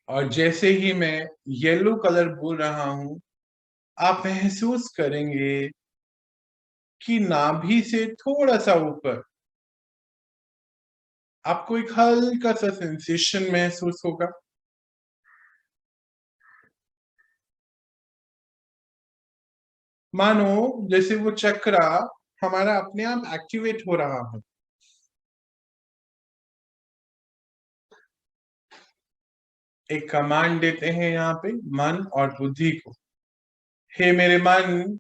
S1: और जैसे ही मैं येलो कलर बोल रहा हूं, आप महसूस करेंगे कि नाभि से थोड़ा सा ऊपर आपको एक हल्का सा सेंसेशन महसूस होगा। मानो जैसे वो चक्रा हमारा अपने आप एक्टिवेट हो रहा है। एक कमांड देते हैं यहाँ पे मन और बुद्धि को, हे मेरे मन,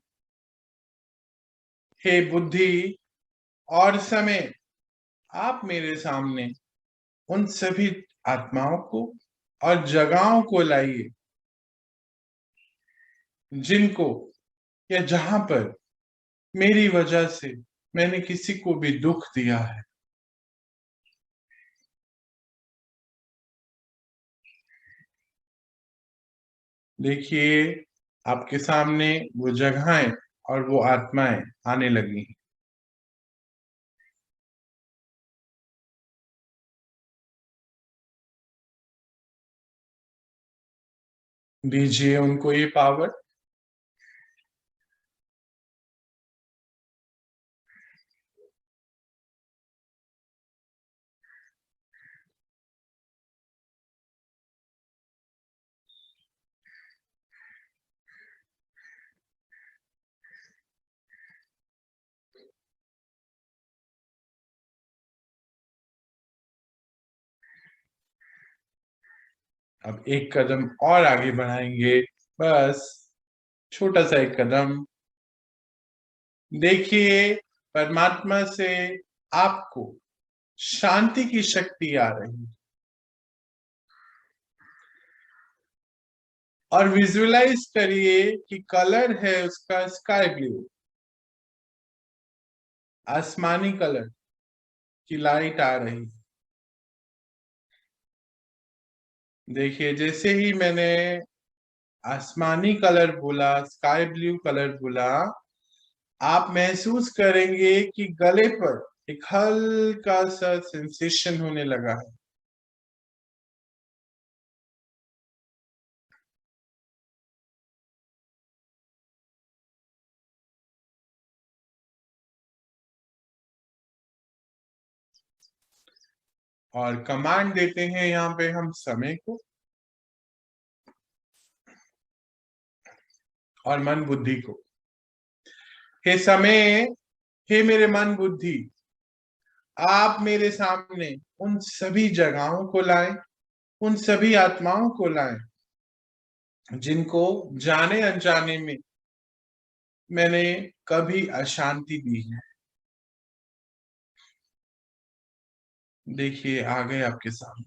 S1: हे बुद्धि और समय, आप मेरे सामने उन सभी आत्माओं को और जगहों को लाइए जिनको या जहां पर मेरी वजह से मैंने किसी को भी दुख दिया है। देखिए आपके सामने वो जगहें और वो आत्माएं आने लगी हैं। दीजिए उनको ये पावर। अब एक कदम और आगे बढ़ाएंगे, बस छोटा सा एक कदम। देखिए परमात्मा से आपको शांति की शक्ति आ रही है और विजुअलाइज करिए कि कलर है उसका स्काई ब्लू, आसमानी कलर की लाइट आ रही है। देखिए जैसे ही मैंने आसमानी कलर बोला, स्काई ब्लू कलर बोला, आप महसूस करेंगे कि गले पर एक हल्का सा सेंसेशन होने लगा है। और कमांड देते हैं यहाँ पे हम समय को और मन बुद्धि को, हे समय, हे मेरे मन बुद्धि, आप मेरे सामने उन सभी जगहों को लाएं, उन सभी आत्माओं को लाएं जिनको जाने अनजाने में मैंने कभी अशांति दी है। देखिए आ गए आपके सामने।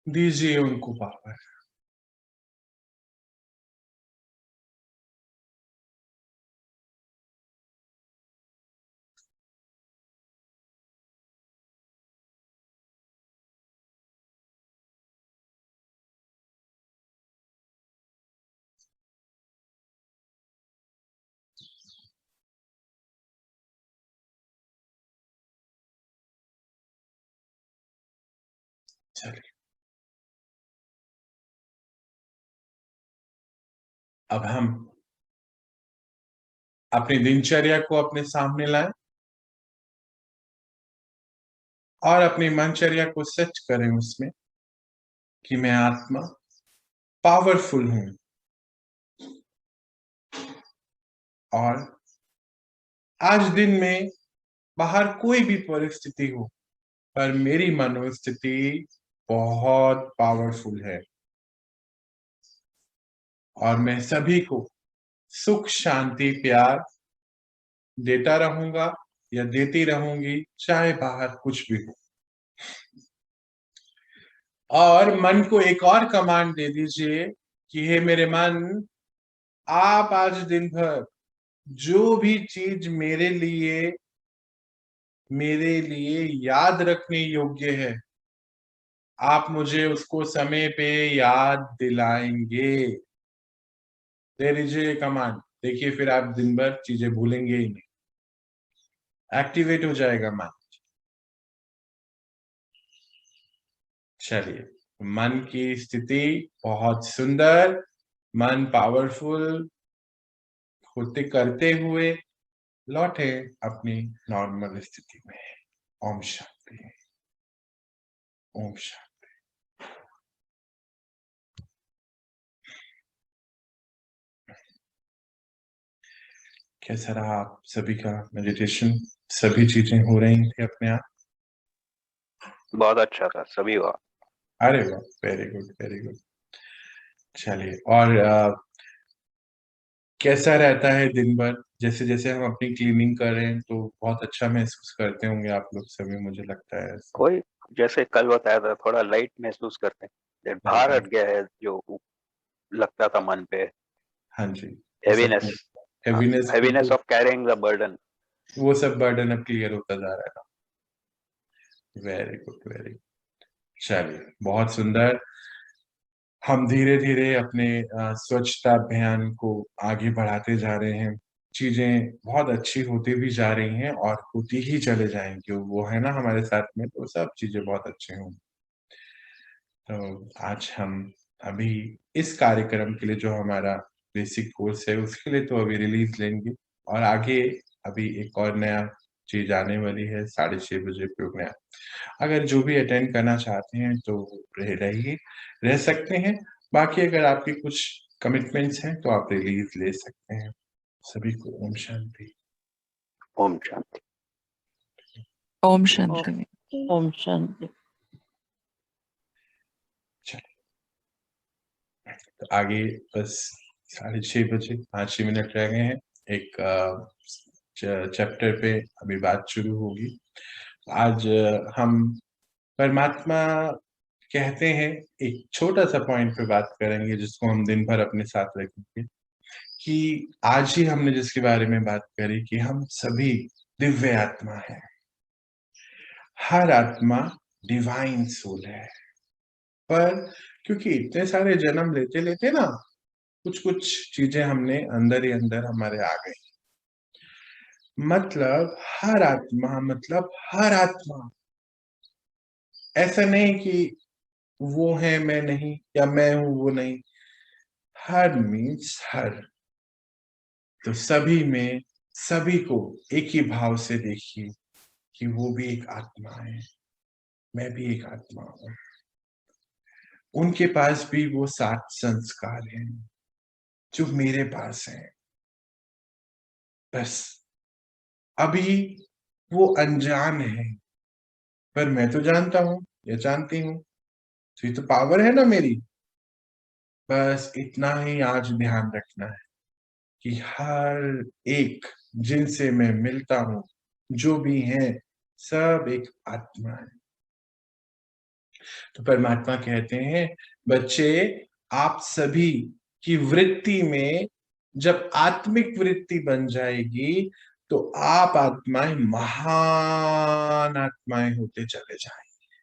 S1: दीजिए उनको पावर। चलिए अब हम अपनी दिनचर्या को अपने सामने लाएं और अपनी मनचर्या को सच करें उसमें कि मैं आत्मा पावरफुल हूं और आज दिन में बाहर कोई भी परिस्थिति हो, पर मेरी मनोस्थिति बहुत पावरफुल है और मैं सभी को सुख शांति प्यार देता रहूंगा या देती रहूंगी, चाहे बाहर कुछ भी हो। और मन को एक और कमांड दे दीजिए कि हे मेरे मन, आप आज दिन भर जो भी चीज मेरे लिए याद रखने योग्य है, आप मुझे उसको समय पे याद दिलाएंगे। दे दीजिए कमांड, देखिए फिर आप दिन भर चीजें भूलेंगे ही नहीं, एक्टिवेट हो जाएगा मन। चलिए, मन की स्थिति बहुत सुंदर, मन पावरफुल होते करते हुए लौटे अपनी नॉर्मल स्थिति में। ओम शांति, ओम शांति। कैसा रहा आप सभी का मेडिटेशन? सभी चीजें हो रही थी अपने आप?
S2: बहुत अच्छा था, सभी हुआ।
S1: अरे वाह, वेरी गुड वेरी गुड। चलिए, और कैसा रहता है दिन भर? जैसे जैसे हम अपनी क्लीनिंग कर रहे हैं तो बहुत अच्छा महसूस करते होंगे आप लोग सभी, मुझे लगता है ऐसा।
S2: कोई जैसे कल बताया था, थोड़ा लाइट महसूस करते हैं, भार हट गया है जो लगता था मन पे।
S1: हाँ जी,
S2: heaviness,
S1: heaviness
S2: heaviness of carrying the burden,
S1: वो सब बर्डन अब क्लियर होता जा रहा है। Very good very good. चलिए, बहुत सुंदर। हम धीरे धीरे अपने स्वच्छता अभियान को आगे बढ़ाते जा रहे हैं। चीजें बहुत अच्छी होती भी जा रही हैं और होती ही चले जाएंगी। वो है ना हमारे साथ में, तो सब चीजें बहुत अच्छी होंगी। तो आज हम अभी इस कार्यक्रम के लिए जो हमारा बेसिक कोर्स है उसके लिए तो अभी रिलीज लेंगे, और आगे अभी एक और नया चीज आने वाली है 6:30 बजे प्रोग्राम। अगर जो भी अटेंड करना चाहते हैं तो रहिए, रह सकते हैं। बाकी अगर आपकी कुछ कमिटमेंट्स हैं तो आप रिलीज ले सकते हैं। सभी को ओम शांति।
S2: ओम शांति।
S3: ओम शांति।
S4: ओम शांति।
S1: तो आगे बस 6:30 बजे 5 मिनट रह गए हैं। एक चैप्टर पे अभी बात शुरू होगी। आज हम परमात्मा कहते हैं, एक छोटा सा पॉइंट पे बात करेंगे जिसको हम दिन भर अपने साथ रखेंगे। कि आज ही हमने जिसके बारे में बात करी कि हम सभी दिव्य आत्मा है। हर आत्मा डिवाइन सोल है, पर क्योंकि इतने सारे जन्म लेते लेते ना कुछ कुछ चीजें हमने अंदर ही अंदर हमारे आ गई। मतलब हर आत्मा, ऐसा नहीं कि वो है मैं नहीं, या मैं हूं वो नहीं। हर मीन्स हर। तो सभी में सभी को एक ही भाव से देखिए कि वो भी एक आत्मा है, मैं भी एक आत्मा हूं। उनके पास भी वो 7 संस्कार हैं जो मेरे पास हैं। बस अभी वो अनजान है, पर मैं तो जानता हूं या जानती हूं, तो ये तो पावर है ना मेरी। बस इतना ही आज ध्यान रखना है कि हर एक जिनसे मैं मिलता हूं, जो भी है, सब एक आत्मा है। तो परमात्मा कहते हैं, बच्चे आप सभी की वृत्ति में जब आत्मिक वृत्ति बन जाएगी तो आप आत्माएं महान आत्माएं होते चले जाएंगे।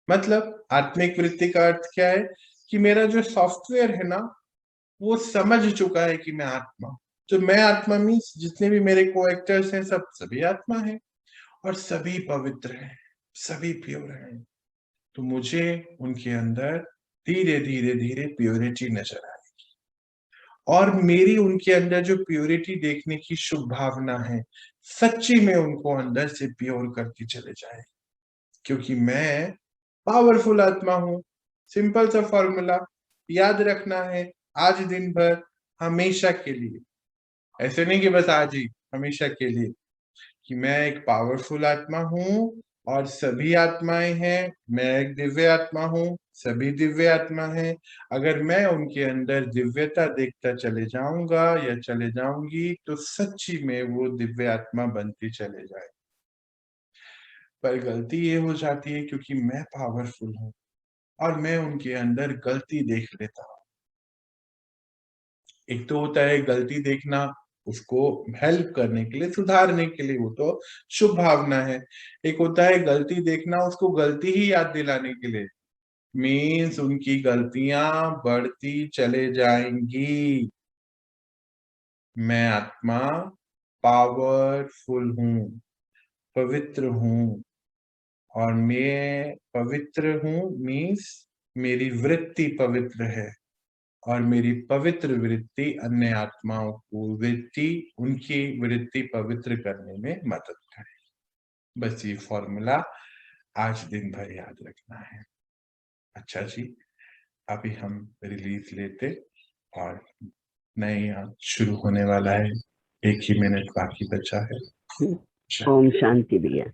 S1: मतलब आत्मिक वृत्ति का अर्थ क्या है? कि मेरा जो सॉफ्टवेयर है ना, वो समझ चुका है कि मैं आत्मा हूं। जो मैं आत्मा मीन्स जितने भी मेरे को एक्टर्स हैं, सब सभी आत्मा है और सभी पवित्र हैं, सभी प्योर हैं। तो मुझे उनके अंदर धीरे धीरे धीरे प्योरिटी नजर आएगी, और मेरी उनके अंदर जो प्योरिटी देखने की शुभ भावना है, सच्ची में उनको अंदर से प्योर करती चले जाए। क्योंकि मैं पावरफुल आत्मा हूं। सिंपल सा फॉर्मूला याद रखना है, आज दिन भर हमेशा के लिए। ऐसे नहीं कि बस आज ही, हमेशा के लिए कि मैं एक पावरफुल आत्मा हूँ और सभी आत्माएं हैं, मैं एक दिव्य आत्मा हूँ, सभी दिव्य आत्मा हैं। अगर मैं उनके अंदर दिव्यता देखता चले जाऊंगा या चले जाऊंगी तो सच्ची में वो दिव्य आत्मा बनती चले जाए। पर गलती ये हो जाती है क्योंकि मैं पावरफुल हूँ और मैं उनके अंदर गलती देख लेता हूँ। एक तो होता है गलती देखना, उसको हेल्प करने के लिए, सुधारने के लिए, वो तो शुभ भावना है। एक होता है गलती देखना, उसको गलती ही याद दिलाने के लिए, मीन्स उनकी गलतियां बढ़ती चले जाएंगी। मैं आत्मा पावरफुल हूँ, पवित्र हूँ, और मैं पवित्र हूँ मीन्स मेरी वृत्ति पवित्र है और मेरी पवित्र वृत्ति अन्य आत्माओं को उनकी वृत्ति पवित्र करने में मदद करे। बस ये फॉर्मूला आज दिन भर याद रखना है। अच्छा जी, अभी हम रिलीज लेते और नया शुरू होने वाला है। 1 ही मिनट बाकी बचा है।
S4: ओम शांति भैया।